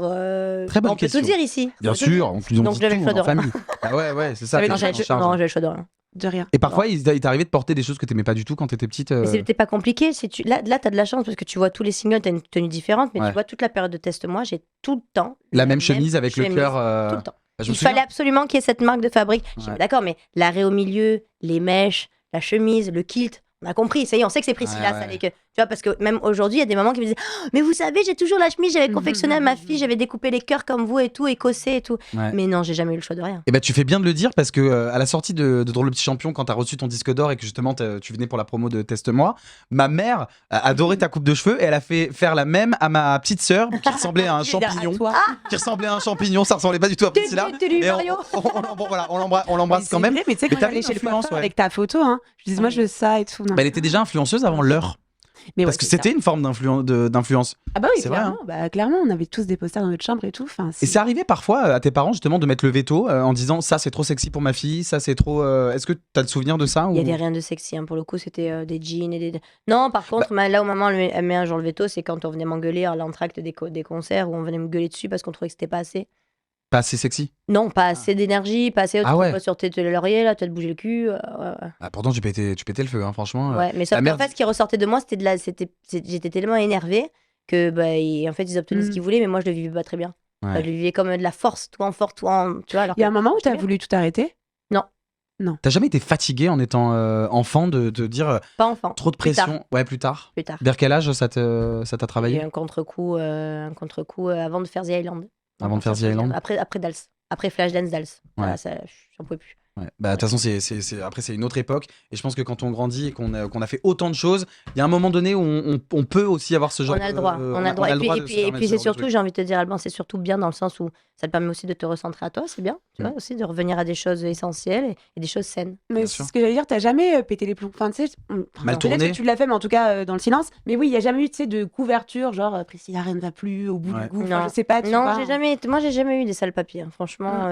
[SPEAKER 2] Très bonne
[SPEAKER 3] on peut
[SPEAKER 2] question.
[SPEAKER 3] tout dire ici.
[SPEAKER 2] Bien
[SPEAKER 3] On peut tout dire.
[SPEAKER 2] sûr, on
[SPEAKER 3] Donc,
[SPEAKER 2] dit
[SPEAKER 3] j'avais
[SPEAKER 2] tout
[SPEAKER 3] le choix de
[SPEAKER 2] en
[SPEAKER 3] rien.
[SPEAKER 2] famille. Ah ouais, c'est ça.
[SPEAKER 4] T'avais
[SPEAKER 2] t'es
[SPEAKER 4] le
[SPEAKER 2] en
[SPEAKER 3] Non,
[SPEAKER 2] charge.
[SPEAKER 3] j'avais le choix de rien.
[SPEAKER 4] de rien.
[SPEAKER 2] Et parfois, il t'arrivait de porter des choses que t'aimais pas du tout quand t'étais petite.
[SPEAKER 3] Mais c'était pas compliqué. Là, t'as de la chance parce que tu vois tous les singles, t'as une tenue différente, mais
[SPEAKER 2] Ouais.
[SPEAKER 3] tu vois toute la période de test. Moi, j'ai tout le temps
[SPEAKER 2] La même chemise avec le
[SPEAKER 3] chemise,
[SPEAKER 2] cœur.
[SPEAKER 3] Tout le temps.
[SPEAKER 2] Je me
[SPEAKER 3] Il
[SPEAKER 2] souviens.
[SPEAKER 3] fallait absolument qu'il y ait cette marque de fabrique. Je suis
[SPEAKER 2] Ouais.
[SPEAKER 3] d'accord, mais l'arrêt au milieu, les mèches, la chemise, le kilt, on a compris. Ça y est, on sait que c'est Priscilla.
[SPEAKER 2] Ouais,
[SPEAKER 3] Ça,
[SPEAKER 2] ouais.
[SPEAKER 3] tu vois, parce que même aujourd'hui, il y a des mamans qui me disent oh, mais vous savez, j'ai toujours la chemise, j'avais confectionné à ma fille, j'avais découpé les cœurs comme vous et tout, écossais et tout.
[SPEAKER 2] Ouais.
[SPEAKER 3] Mais non, j'ai jamais eu le choix de rien.
[SPEAKER 2] Et ben tu fais bien de le dire parce que à la sortie de Drôle le petit champion, quand t'as reçu ton disque d'or et que justement tu venais pour la promo de Teste-moi, ma mère a adoré ta coupe de cheveux et elle a fait faire la même à ma petite sœur qui ressemblait à un champignon. Qui ressemblait à un champignon, ça ressemblait pas du tout à Priscilla. Et on l'embrasse quand même.
[SPEAKER 4] Vrai, mais tu sais,
[SPEAKER 2] Mais
[SPEAKER 4] quand
[SPEAKER 2] t'avais
[SPEAKER 4] j'allais chez le
[SPEAKER 2] l'influence,
[SPEAKER 4] coiffeur
[SPEAKER 2] ouais.
[SPEAKER 4] avec ta photo, hein, je disais, moi, je veux ça et tout. Non.
[SPEAKER 2] Bah, elle était déjà influenceuse avant l'heure.
[SPEAKER 4] Mais
[SPEAKER 2] Parce
[SPEAKER 4] ouais,
[SPEAKER 2] que
[SPEAKER 4] c'est
[SPEAKER 2] c'était
[SPEAKER 4] ça.
[SPEAKER 2] une forme d'influence.
[SPEAKER 4] Ah bah oui,
[SPEAKER 2] c'est vrai,
[SPEAKER 4] clairement. Bah, clairement, on avait tous des posters dans notre chambre et tout. Enfin,
[SPEAKER 2] Et c'est arrivé parfois à tes parents justement de mettre le veto en disant ça c'est trop sexy pour ma fille, ça c'est trop. Est-ce que t'as le souvenir de ça
[SPEAKER 3] Il y
[SPEAKER 2] ou...
[SPEAKER 3] avait rien de sexy, hein. Pour le coup, c'était des jeans et des. Non, par contre, là où maman elle met un jour le veto, c'est quand on venait m'engueuler à l'entracte des concerts où on venait me gueuler dessus parce qu'on trouvait que c'était pas assez.
[SPEAKER 2] Pas assez sexy.
[SPEAKER 3] Non, pas assez d'énergie, pas assez.
[SPEAKER 2] Ah ouais.
[SPEAKER 3] Pas sur tes lauriers, là, tu vas te bouger le cul. Ouais.
[SPEAKER 2] Ah, pourtant tu pétais le feu, hein, franchement.
[SPEAKER 3] Ouais, mais sauf
[SPEAKER 2] la
[SPEAKER 3] qu'en
[SPEAKER 2] merde-
[SPEAKER 3] fait, ce qui ressortait de moi, j'étais tellement énervée que en fait, ils obtenaient ce qu'ils voulaient, mais moi, je le vivais pas très bien.
[SPEAKER 2] Ouais.
[SPEAKER 3] Enfin, je le vivais comme de la force, tout en fort, tout en. Tu vois, alors
[SPEAKER 4] il y a un
[SPEAKER 3] que-
[SPEAKER 4] moment où t'as voulu tout arrêter.
[SPEAKER 2] T'as jamais été fatigué en étant enfant de te dire
[SPEAKER 3] Pas enfant.
[SPEAKER 2] trop de
[SPEAKER 3] Plus tard.
[SPEAKER 2] pression. Ouais, plus tard.
[SPEAKER 3] Plus tard.
[SPEAKER 2] Vers quel âge ça t'a
[SPEAKER 3] Il y a eu
[SPEAKER 2] travaillé
[SPEAKER 3] un contre-coup avant de faire The Island.
[SPEAKER 2] Avant de faire The Island.
[SPEAKER 3] Après Dals. Après Flashdance Dals. Voilà, ça, j'en pouvais plus.
[SPEAKER 2] Ouais. Bah, de toute façon, après, c'est une autre époque. Et je pense que quand on grandit et qu'on a fait autant de choses, il y a un moment donné où on peut aussi avoir ce genre
[SPEAKER 3] On a le droit. On a le droit. Et puis c'est surtout, j'ai envie de te dire, Alban, c'est surtout bien dans le sens où ça te permet aussi de te recentrer à toi. C'est bien. Tu vois, aussi de revenir à des choses essentielles et des choses saines.
[SPEAKER 4] Mais
[SPEAKER 2] sûr.
[SPEAKER 4] ce que j'allais dire, t'as jamais pété les plombs. Enfin, tu sais,
[SPEAKER 2] Mal
[SPEAKER 4] peut-être
[SPEAKER 2] tourné.
[SPEAKER 4] que tu l'as fait, mais en tout cas dans le silence. Mais oui, il y a jamais eu, tu sais, de couverture, genre Priscilla, rien ne va plus au bout
[SPEAKER 2] Ouais.
[SPEAKER 4] du goût.
[SPEAKER 3] Non.
[SPEAKER 4] Enfin, je sais pas. Tu
[SPEAKER 3] Non,
[SPEAKER 4] vois.
[SPEAKER 3] moi, j'ai jamais eu des sales papiers. Hein. Franchement,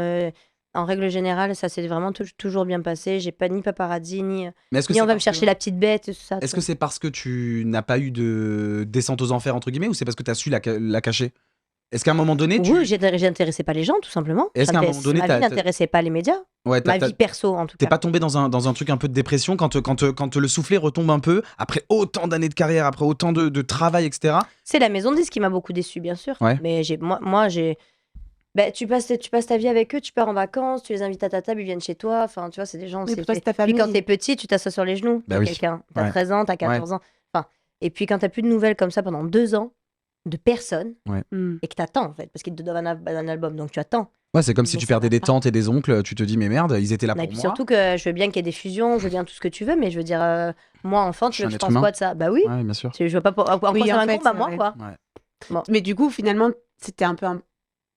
[SPEAKER 3] en règle générale, ça s'est vraiment toujours bien passé. J'ai pas ni paparazzi, ni
[SPEAKER 2] Mais est-ce que
[SPEAKER 3] on
[SPEAKER 2] c'est
[SPEAKER 3] va me
[SPEAKER 2] parce
[SPEAKER 3] chercher
[SPEAKER 2] que-
[SPEAKER 3] la petite bête, tout ça.
[SPEAKER 2] Est-ce que c'est parce que tu n'as pas eu de descente aux enfers, entre guillemets, ou c'est parce que tu as su la cacher? Est-ce qu'à un moment donné,
[SPEAKER 3] Oui, j'intéressais pas les gens, tout simplement.
[SPEAKER 2] Est-ce qu'à un moment donné,
[SPEAKER 3] ma vie n'intéressait pas les médias.
[SPEAKER 2] Ouais,
[SPEAKER 3] Ma vie perso, en tout
[SPEAKER 2] t'es
[SPEAKER 3] cas.
[SPEAKER 2] pas tombé dans un truc un peu de dépression quand le soufflet retombe un peu, après autant d'années de carrière, après autant de travail, etc.
[SPEAKER 3] C'est la maison de disques qui m'a beaucoup déçue, bien sûr.
[SPEAKER 2] Ouais.
[SPEAKER 3] Mais moi, j'ai. Ben, tu passes ta vie avec eux, tu pars en vacances, tu les invites à ta table, ils viennent chez toi. Enfin, tu vois, c'est des gens.
[SPEAKER 4] Oui, pour toi, c'est ta
[SPEAKER 3] Puis quand
[SPEAKER 4] famille.
[SPEAKER 3] t'es petit, tu t'assois sur les genoux.
[SPEAKER 2] Bah
[SPEAKER 3] de
[SPEAKER 2] oui.
[SPEAKER 3] quelqu'un. T'as
[SPEAKER 2] Ouais.
[SPEAKER 3] 13 ans, t'as 14 ans. Enfin, et puis quand t'as plus de nouvelles comme ça pendant 2 ans de personne et que t'attends en fait, parce qu'ils te doivent un album, donc tu attends.
[SPEAKER 2] Ouais, c'est comme si
[SPEAKER 3] Mais
[SPEAKER 2] tu
[SPEAKER 3] ça
[SPEAKER 2] perdais
[SPEAKER 3] va
[SPEAKER 2] des
[SPEAKER 3] pas.
[SPEAKER 2] tantes et des oncles, tu te dis mais merde, ils étaient là
[SPEAKER 3] Et
[SPEAKER 2] pour
[SPEAKER 3] puis
[SPEAKER 2] moi.
[SPEAKER 3] surtout que je veux bien qu'il y ait des fusions, je veux bien tout ce que tu veux, mais je veux dire, moi enfant,
[SPEAKER 2] Je suis
[SPEAKER 3] tu veux
[SPEAKER 2] un
[SPEAKER 3] que je
[SPEAKER 2] être
[SPEAKER 3] pense
[SPEAKER 2] humain.
[SPEAKER 3] quoi de ça? Bah oui.
[SPEAKER 2] Ouais, bien sûr.
[SPEAKER 3] Je vois pas en quoi
[SPEAKER 4] Oui,
[SPEAKER 3] ça
[SPEAKER 4] en
[SPEAKER 3] m'incombe
[SPEAKER 4] fait,
[SPEAKER 3] à moi,
[SPEAKER 4] c'est
[SPEAKER 3] quoi.
[SPEAKER 2] Ouais.
[SPEAKER 4] Mais du coup, finalement, c'était un peu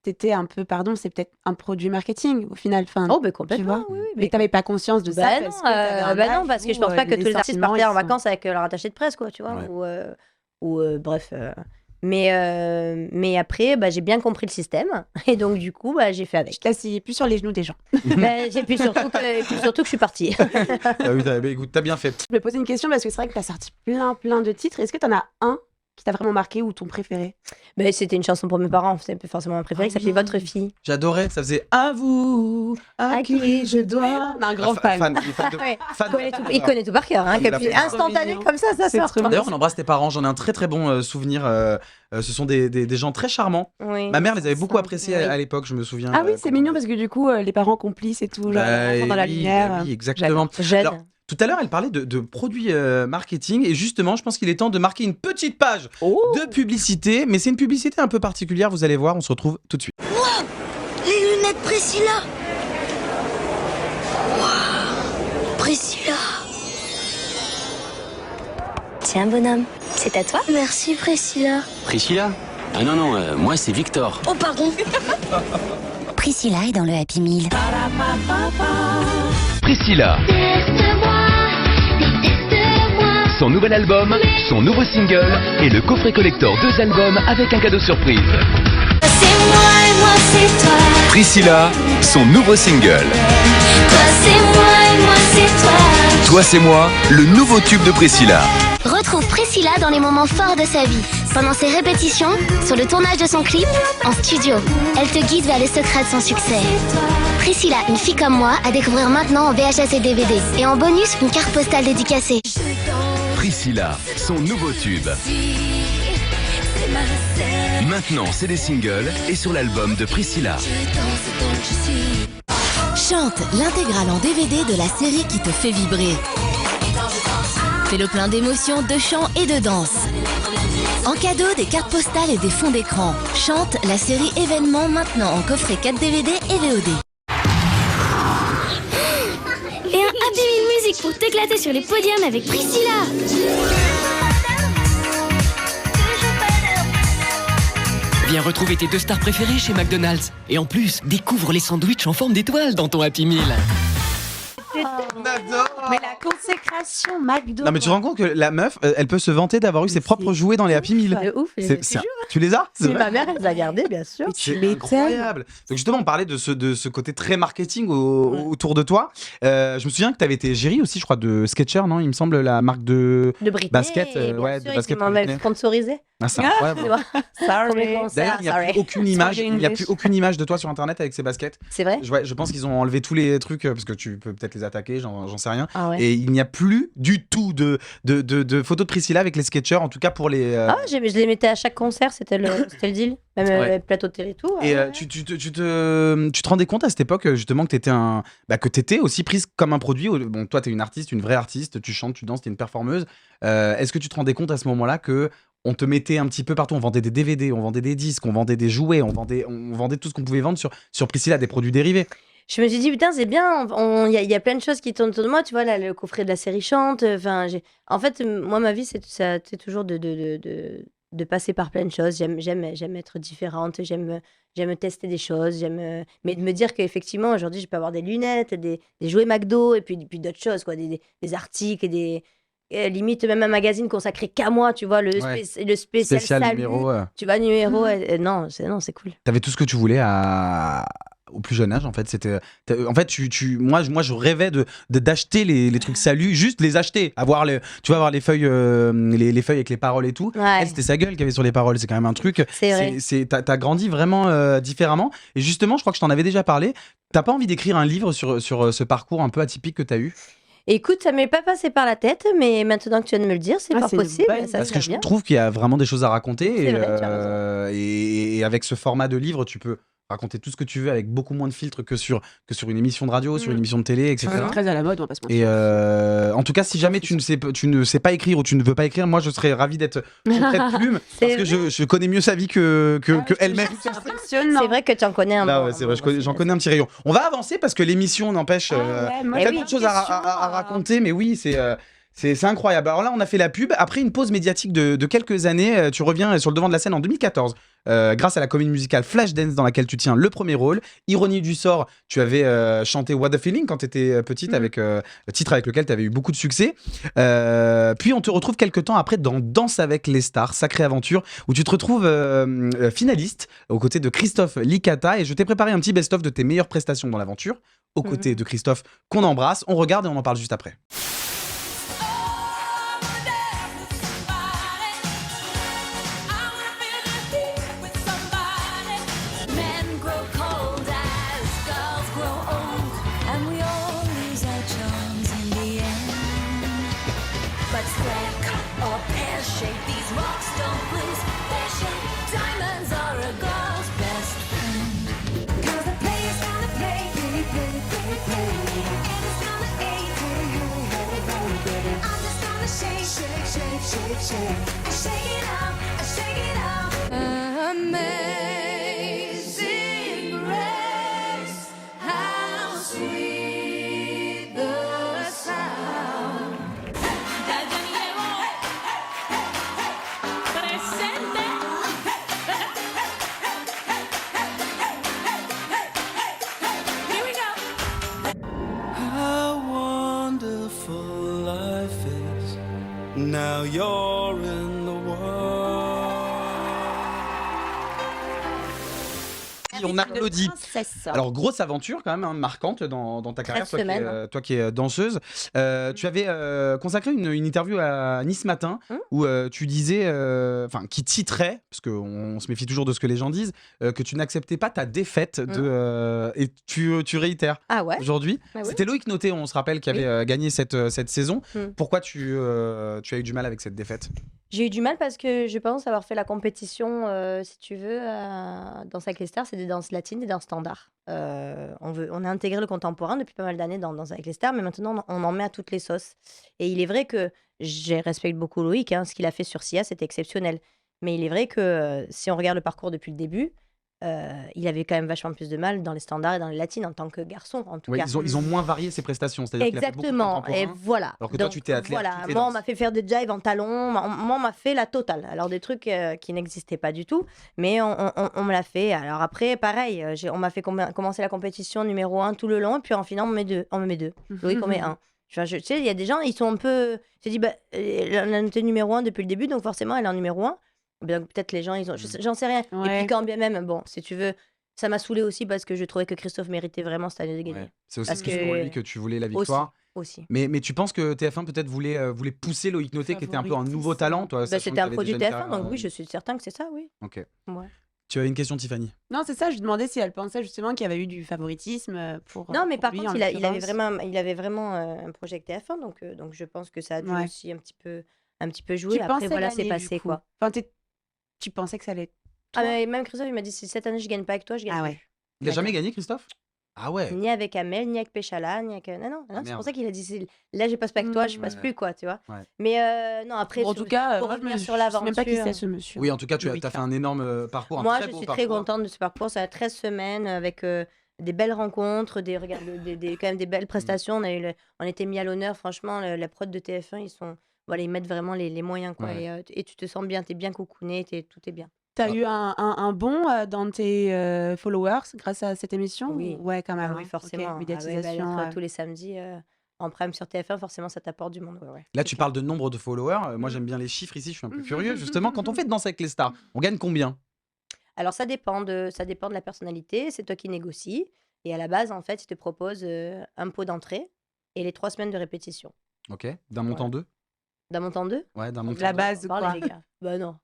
[SPEAKER 4] t'étais un peu, pardon, c'est peut-être un produit marketing au final. Enfin,
[SPEAKER 3] Oh, ben complètement.
[SPEAKER 4] vois.
[SPEAKER 3] Oui,
[SPEAKER 4] Mais t'avais pas conscience de ça.
[SPEAKER 3] Bah non,
[SPEAKER 4] parce que t'avais un
[SPEAKER 3] bah non,
[SPEAKER 4] âge
[SPEAKER 3] parce que je
[SPEAKER 4] où,
[SPEAKER 3] pense pas que tous les artistes
[SPEAKER 4] sentiments,
[SPEAKER 3] partaient en
[SPEAKER 4] ils sont-
[SPEAKER 3] vacances avec leur attaché de presse, quoi, tu vois.
[SPEAKER 2] Ouais.
[SPEAKER 3] Bref. Mais après, bah, j'ai bien compris le système. Et donc, du coup, bah, j'ai fait
[SPEAKER 4] Je
[SPEAKER 3] avec.
[SPEAKER 4] t'asseyais plus sur les genoux des gens.
[SPEAKER 3] Et puis surtout que je suis partie.
[SPEAKER 2] Ah oui, écoute, t'as bien fait.
[SPEAKER 4] Je me posais une question parce que c'est vrai que t'as sorti plein de titres. Est-ce que t'en as un qui t'a vraiment marqué ou ton préféré?
[SPEAKER 3] Mais c'était une chanson pour mes parents, c'est pas forcément ma préférée, qui s'appelait Votre fille.
[SPEAKER 2] J'adorais, ça faisait à vous, à qui je dois.
[SPEAKER 4] Un grand
[SPEAKER 2] Ah,
[SPEAKER 4] fan.
[SPEAKER 3] Ouais.
[SPEAKER 2] fan.
[SPEAKER 3] Il connaît tout par cœur, hein,
[SPEAKER 2] Il a
[SPEAKER 3] puis
[SPEAKER 2] fait-
[SPEAKER 3] instantané
[SPEAKER 4] Trop
[SPEAKER 3] comme ça
[SPEAKER 4] C'est
[SPEAKER 3] sort.
[SPEAKER 4] trop
[SPEAKER 2] D'ailleurs, on embrasse tes parents, j'en ai un très très bon souvenir. Ce sont des gens très charmants.
[SPEAKER 3] Oui.
[SPEAKER 2] Ma mère les avait beaucoup appréciés
[SPEAKER 3] Oui.
[SPEAKER 2] à l'époque, je me souviens.
[SPEAKER 4] Ah oui, c'est mignon parce que du coup, les parents complices et tout, genre
[SPEAKER 2] Bah,
[SPEAKER 4] l'enfant dans la
[SPEAKER 2] oui,
[SPEAKER 4] lumière.
[SPEAKER 2] bah oui, exactement.
[SPEAKER 3] Jeune.
[SPEAKER 2] Alors, Tout à l'heure, elle parlait de produits marketing et justement, je pense qu'il est temps de marquer une petite page de publicité, mais c'est une publicité un peu particulière, vous allez voir, on se retrouve tout de suite.
[SPEAKER 5] Wow, les lunettes Priscilla. Wow, Priscilla.
[SPEAKER 11] Tiens, bonhomme, c'est à toi?
[SPEAKER 5] Merci Priscilla.
[SPEAKER 12] Priscilla? Ah non, moi c'est Victor.
[SPEAKER 5] Oh pardon.
[SPEAKER 11] Priscilla est dans le Happy Meal.
[SPEAKER 13] Priscilla.
[SPEAKER 5] Déteste-moi.
[SPEAKER 13] Son nouvel album, son nouveau single et le coffret collector 2 albums avec un cadeau surprise.
[SPEAKER 5] C'est moi et moi c'est toi.
[SPEAKER 13] Priscilla, son nouveau single.
[SPEAKER 5] Toi c'est moi et moi c'est toi.
[SPEAKER 13] Toi c'est moi, le nouveau tube de Priscilla.
[SPEAKER 11] Retrouve Priscilla dans les moments forts de sa vie. Pendant ses répétitions, sur le tournage de son clip, en studio. Elle te guide vers les secrets de son succès. Priscilla, une fille comme moi, à découvrir maintenant en VHS et DVD. Et en bonus, une carte postale dédicacée.
[SPEAKER 13] Priscilla, son nouveau tube. Maintenant, c'est des singles et sur l'album de Priscilla.
[SPEAKER 14] Chante l'intégrale en DVD de la série qui te fait vibrer. Fais le plein d'émotions, de chants et de danse. En cadeau, des cartes postales et des fonds d'écran. Chante la série événement maintenant en coffret 4 DVD et VOD.
[SPEAKER 5] Et un Happy Meal musique pour t'éclater sur les podiums avec Priscilla.
[SPEAKER 15] Viens retrouver tes 2 stars préférées chez McDonald's. Et en plus, découvre les sandwichs en forme d'étoile dans ton Happy Meal.
[SPEAKER 2] On adore.
[SPEAKER 4] Mais la consécration McDo.
[SPEAKER 2] Non mais tu te rends compte que la meuf, elle peut se vanter d'avoir eu ses propres jouets dans les Happy Meal.
[SPEAKER 3] De ouf,
[SPEAKER 2] Tu les as?
[SPEAKER 3] C'est ma mère, elle les a gardés, bien sûr.
[SPEAKER 2] C'est incroyable. Donc justement, on parlait de ce côté très marketing autour de toi. Je me souviens que tu avais été Géry aussi, je crois, de Skechers, non? Il me semble, la marque de
[SPEAKER 3] Britney,
[SPEAKER 2] basket.
[SPEAKER 3] bien
[SPEAKER 2] Ouais,
[SPEAKER 3] sûr,
[SPEAKER 2] de basket.
[SPEAKER 3] ils m'ont sponsorisé.
[SPEAKER 2] Ah, c'est incroyable.
[SPEAKER 3] Sorry.
[SPEAKER 2] D'ailleurs, il n'y a plus aucune image. Il n'y a plus aucune image de toi sur Internet avec ces baskets.
[SPEAKER 3] C'est vrai?
[SPEAKER 2] Ouais, je pense qu'ils ont enlevé tous les trucs parce que tu peux peut-être les attaquer, j'en sais rien.
[SPEAKER 3] Ah ouais.
[SPEAKER 2] Et il n'y a plus du tout de photos de Priscilla avec les Skechers, en tout cas pour les.
[SPEAKER 3] Ah, je les mettais à chaque concert, c'était le deal. Même
[SPEAKER 2] Ouais.
[SPEAKER 3] plateau de télé et tout.
[SPEAKER 2] Et tu te rendais compte à cette époque justement que t'étais aussi prise comme un produit. Bon, toi t'es une artiste, une vraie artiste, tu chantes, tu danses, t'es une performeuse. Est-ce que tu te rendais compte à ce moment-là que on te mettait un petit peu partout, on vendait des DVD, on vendait des disques, on vendait des jouets, on vendait tout ce qu'on pouvait vendre sur Priscilla, des produits dérivés.
[SPEAKER 3] Je me suis dit, putain, c'est bien, il y a plein de choses qui tournent autour de moi, tu vois, là, le coffret de la série Chante, en fait, moi, ma vie, c'est toujours de passer par plein de choses, j'aime être différente, j'aime tester des choses, mais de me dire qu'effectivement, aujourd'hui, je peux avoir des lunettes, des jouets McDo, et puis d'autres choses, quoi, des articles, et limite même un magazine consacré qu'à moi, tu vois, le spécial salut,
[SPEAKER 2] numéro.
[SPEAKER 3] tu vois, numéro, non, c'est cool.
[SPEAKER 2] T'avais tout ce que tu voulais au plus jeune âge, en fait. En fait, moi, je rêvais d'acheter les trucs salut, juste les acheter, avoir les feuilles, les feuilles avec les paroles et tout.
[SPEAKER 3] Ouais.
[SPEAKER 2] Elle, c'était sa gueule qui avait sur les paroles. C'est quand même un truc.
[SPEAKER 3] C'est vrai.
[SPEAKER 2] T'as grandi vraiment différemment. Et justement, je crois que je t'en avais déjà parlé. T'as pas envie d'écrire un livre sur ce parcours un peu atypique que t'as eu?
[SPEAKER 3] Écoute, ça m'est pas passé par la tête, mais maintenant que tu viens de me le dire, c'est pas possible.
[SPEAKER 2] Parce que je trouve qu'il y a vraiment des choses à raconter.
[SPEAKER 3] C'est vrai, tu as raison.
[SPEAKER 2] Et avec ce format de livre, tu peux raconter tout ce que tu veux avec beaucoup moins de filtres que sur une émission de radio, sur une émission de télé, etc.
[SPEAKER 4] C'est très à la mode, on va pas se mentir.
[SPEAKER 2] Et en tout cas, si jamais tu ne sais pas écrire ou tu ne veux pas écrire, moi je serais ravi d'être son trait de plume parce que je connais mieux sa vie que elle-même.
[SPEAKER 3] C'est vrai que tu en connais un peu.
[SPEAKER 2] Ouais, c'est vrai, j'en connais un petit rayon. On va avancer parce que l'émission n'empêche tellement de choses à raconter, mais oui, c'est incroyable. Alors là, on a fait la pub. Après une pause médiatique de quelques années, tu reviens sur le devant de la scène en 2014. Grâce à la comédie musicale Flashdance dans laquelle tu tiens le premier rôle. Ironie du sort, tu avais chanté What a Feeling quand tu étais petite, avec le titre avec lequel tu avais eu beaucoup de succès. Puis on te retrouve quelques temps après dans Danse avec les stars, sacrée aventure, où tu te retrouves finaliste aux côtés de Christophe Licata. Et je t'ai préparé un petit best-of de tes meilleures prestations dans l'aventure, aux côtés de Christophe qu'on embrasse. On regarde et on en parle juste après.
[SPEAKER 5] shake, shake, shake, shake. I shake it out, I shake it out. Amazing grace, how sweet the sound. Dal Daniele presente. Here we go.
[SPEAKER 16] How wonderful life is. Now you're in the world.
[SPEAKER 2] On applaudit. Alors, grosse aventure quand même, hein, marquante dans ta carrière,
[SPEAKER 3] 13 semaines.
[SPEAKER 2] toi qui es danseuse. Tu avais consacré une interview à Nice Matin où tu disais, enfin, qui titrait, parce qu'on se méfie toujours de ce que les gens disent, que tu n'acceptais pas ta défaite et tu réitères
[SPEAKER 3] Ah ouais
[SPEAKER 2] aujourd'hui.
[SPEAKER 3] Ah oui.
[SPEAKER 2] C'était Loïc Noté, on se rappelle, qui avait gagné cette saison. Pourquoi tu as eu du mal avec cette défaite?
[SPEAKER 3] J'ai eu du mal parce que je pense avoir fait la compétition, si tu veux, Danse avec les stars, c'est des danses latines, des danses standards. On a intégré le contemporain depuis pas mal d'années dans Danse avec les stars, mais maintenant on en met à toutes les sauces. Et il est vrai que je respecte beaucoup Loïc, hein, ce qu'il a fait sur Sia, c'était exceptionnel. Mais il est vrai que si on regarde le parcours depuis le début, il avait quand même vachement plus de mal dans les standards et dans les latines en tant que garçon, en tout
[SPEAKER 2] Oui,
[SPEAKER 3] cas.
[SPEAKER 2] ils ont moins varié ses prestations. C'est-à-dire qu'il a fait beaucoup de
[SPEAKER 3] Exactement, et
[SPEAKER 2] contemporain,
[SPEAKER 3] voilà.
[SPEAKER 2] alors que toi,
[SPEAKER 3] Donc,
[SPEAKER 2] tu t'es attelé à
[SPEAKER 3] voilà.
[SPEAKER 2] toutes les
[SPEAKER 3] Moi, on
[SPEAKER 2] danses.
[SPEAKER 3] m'a fait faire des jives en talons, moi, on m'a fait la totale. Alors, des trucs qui n'existaient pas du tout, mais on me l'a fait. Alors, après, pareil, on m'a fait commencer la compétition numéro 1 tout le long, et puis en finale, on me met 2. Loïc, on met 1. Tu sais, il y a des gens, ils sont un peu. Je dis, bah, elle a noté numéro 1 depuis le début, donc forcément, elle est en numéro 1. Donc, peut-être les gens, ils ont. J'en sais rien. Et puis, quand bien même, bon, si tu veux. Ça m'a saoulé aussi parce que je trouvais que Christophe méritait vraiment cette année de gagner.
[SPEAKER 2] Ouais. C'est aussi
[SPEAKER 3] Parce
[SPEAKER 2] pour lui que tu voulais la victoire.
[SPEAKER 3] Aussi.
[SPEAKER 2] Mais tu penses que TF1 peut-être voulait pousser Loïc Noté, qui était un peu un nouveau talent, toi,
[SPEAKER 3] Bah,
[SPEAKER 2] sachant
[SPEAKER 3] c'était
[SPEAKER 2] que
[SPEAKER 3] un
[SPEAKER 2] t'avais
[SPEAKER 3] produit
[SPEAKER 2] déjà une
[SPEAKER 3] TF1,
[SPEAKER 2] carrière,
[SPEAKER 3] donc oui, je suis certain que c'est ça, oui.
[SPEAKER 2] Ok.
[SPEAKER 3] Ouais.
[SPEAKER 2] Tu as une question, Tiffany?
[SPEAKER 4] Non, c'est ça, je demandais si elle pensait justement qu'il y avait eu du favoritisme pour.
[SPEAKER 3] Non, mais
[SPEAKER 4] pour
[SPEAKER 3] par
[SPEAKER 4] lui,
[SPEAKER 3] contre,
[SPEAKER 4] en
[SPEAKER 3] il avait
[SPEAKER 4] l'occurrence.
[SPEAKER 3] vraiment un projet avec TF1, donc je pense que ça a dû
[SPEAKER 4] Ouais.
[SPEAKER 3] aussi un petit peu jouer.
[SPEAKER 4] Tu
[SPEAKER 3] Après,
[SPEAKER 4] pensais
[SPEAKER 3] voilà, c'est
[SPEAKER 4] gagner, du
[SPEAKER 3] passé,
[SPEAKER 4] coup.
[SPEAKER 3] quoi.
[SPEAKER 4] Enfin, tu pensais que ça allait.
[SPEAKER 3] Ah, mais même Christophe, il m'a dit, si cette année je gagne pas avec toi, je gagne
[SPEAKER 4] Ah
[SPEAKER 3] plus.
[SPEAKER 4] ouais.
[SPEAKER 2] Il a jamais gagné, Christophe? Ah ouais.
[SPEAKER 3] Ni avec Amel, ni avec Péchala, ni avec. Non, c'est
[SPEAKER 2] merde.
[SPEAKER 3] pour ça qu'il a dit, là, je passe pas avec toi, je passe plus, quoi, tu vois.
[SPEAKER 2] Ouais.
[SPEAKER 3] Mais non, après,
[SPEAKER 4] Bon, en tout cas,
[SPEAKER 3] pour
[SPEAKER 4] moi, je
[SPEAKER 3] revenir
[SPEAKER 4] me-
[SPEAKER 3] sur
[SPEAKER 4] je sais même pas qui
[SPEAKER 3] l'aventure.
[SPEAKER 4] c'est ce monsieur.
[SPEAKER 2] Oui, en tout cas, tu as
[SPEAKER 4] Loïc,
[SPEAKER 2] fait un énorme parcours, un
[SPEAKER 3] Moi,
[SPEAKER 2] très
[SPEAKER 3] je
[SPEAKER 2] beau
[SPEAKER 3] suis très
[SPEAKER 2] parcours.
[SPEAKER 3] contente de ce parcours. Ça a 13 semaines avec des belles rencontres, regarde, quand même des belles prestations. On était mis à l'honneur, franchement. La prod de TF1, voilà, ils mettent vraiment les moyens, quoi.
[SPEAKER 2] Ouais.
[SPEAKER 3] Et tu te sens bien, t'es bien cocooné, tout est bien.
[SPEAKER 4] T'as eu un bond dans tes followers grâce à cette émission?
[SPEAKER 3] Oui.
[SPEAKER 4] Ouais, quand même.
[SPEAKER 3] Oui,
[SPEAKER 4] hein.
[SPEAKER 3] forcément.
[SPEAKER 4] Ok,
[SPEAKER 3] Ah ouais,
[SPEAKER 4] médiatisation.
[SPEAKER 3] d'être tous les samedis en prime sur TF1, forcément, ça t'apporte du monde. Ouais.
[SPEAKER 2] Là, tu parles de nombre de followers. Moi, j'aime bien les chiffres ici, je suis un peu curieux. Justement, quand on fait de Danse avec les stars, on gagne combien?
[SPEAKER 3] Alors, ça dépend de la personnalité. C'est toi qui négocies. Et à la base, en fait, ils te proposent un pot d'entrée et les 3 semaines de répétition.
[SPEAKER 2] Ok. D'un montant 2?
[SPEAKER 3] D'un montant 2?
[SPEAKER 2] Ouais, d'un montant
[SPEAKER 4] La
[SPEAKER 2] deux.
[SPEAKER 4] base,
[SPEAKER 3] Parlez,
[SPEAKER 4] quoi.
[SPEAKER 3] les gars. Bah non.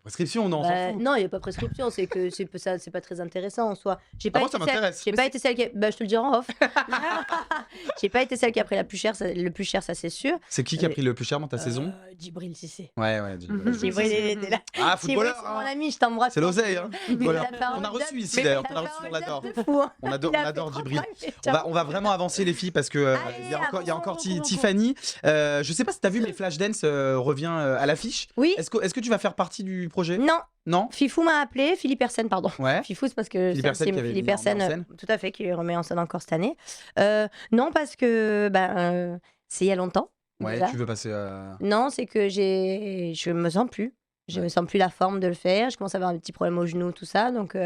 [SPEAKER 2] Prescription, non, on s'en
[SPEAKER 3] Bah,
[SPEAKER 2] fout.
[SPEAKER 3] non, il n'y a pas prescription, c'est que c'est pas très intéressant en soi. J'ai
[SPEAKER 2] Ah,
[SPEAKER 3] pas
[SPEAKER 2] moi,
[SPEAKER 3] été
[SPEAKER 2] ça
[SPEAKER 3] celle-
[SPEAKER 2] m'intéresse.
[SPEAKER 3] J'ai pas été celle qui bah, je te le dirai en off. J'ai pas été celle qui a pris le plus cher, ça c'est sûr.
[SPEAKER 2] C'est qui a pris le plus cher dans ta saison?
[SPEAKER 3] Djibril Cissé.
[SPEAKER 2] Ouais, Djibril.
[SPEAKER 3] Djibril, il était là.
[SPEAKER 2] Ah,
[SPEAKER 3] Djibril,
[SPEAKER 2] footballeur,
[SPEAKER 3] c'est
[SPEAKER 2] hein.
[SPEAKER 3] mon ami, je t'embrasse.
[SPEAKER 2] C'est l'oseille, hein. Footballeur.
[SPEAKER 3] Il a fait un
[SPEAKER 2] On a
[SPEAKER 3] hold-up.
[SPEAKER 2] reçu ici
[SPEAKER 3] Mais
[SPEAKER 2] d'ailleurs,
[SPEAKER 3] il
[SPEAKER 2] on
[SPEAKER 3] a
[SPEAKER 2] a
[SPEAKER 3] fait
[SPEAKER 2] reçu,
[SPEAKER 3] un
[SPEAKER 2] on l'adore.
[SPEAKER 3] hold-up de fou, hein.
[SPEAKER 2] On adore
[SPEAKER 3] Il a fait
[SPEAKER 2] Djibril.
[SPEAKER 3] trop
[SPEAKER 2] On va vraiment avancer les filles parce que il y a encore Tiffany. Je sais pas si t'as vu, mais Flashdance revient à l'affiche.
[SPEAKER 3] Oui.
[SPEAKER 2] Est-ce que tu vas faire partie du projet?
[SPEAKER 3] Non.
[SPEAKER 2] Non.
[SPEAKER 3] Fifou m'a appelé, Philippe Hersен, pardon.
[SPEAKER 2] Ouais.
[SPEAKER 3] Fifou, c'est parce que
[SPEAKER 2] Philippe
[SPEAKER 3] c'est
[SPEAKER 2] Hersен qui avait
[SPEAKER 3] Philippe
[SPEAKER 2] mis en
[SPEAKER 3] Hersен,
[SPEAKER 2] scène.
[SPEAKER 3] tout à fait, qui remet en scène encore cette année. Non, parce que c'est il y a longtemps.
[SPEAKER 2] Ouais,
[SPEAKER 3] déjà.
[SPEAKER 2] tu veux passer
[SPEAKER 3] Non, c'est que je me sens plus. Je me sens plus la forme de le faire. Je commence à avoir un petit problème au genou, tout ça. Donc,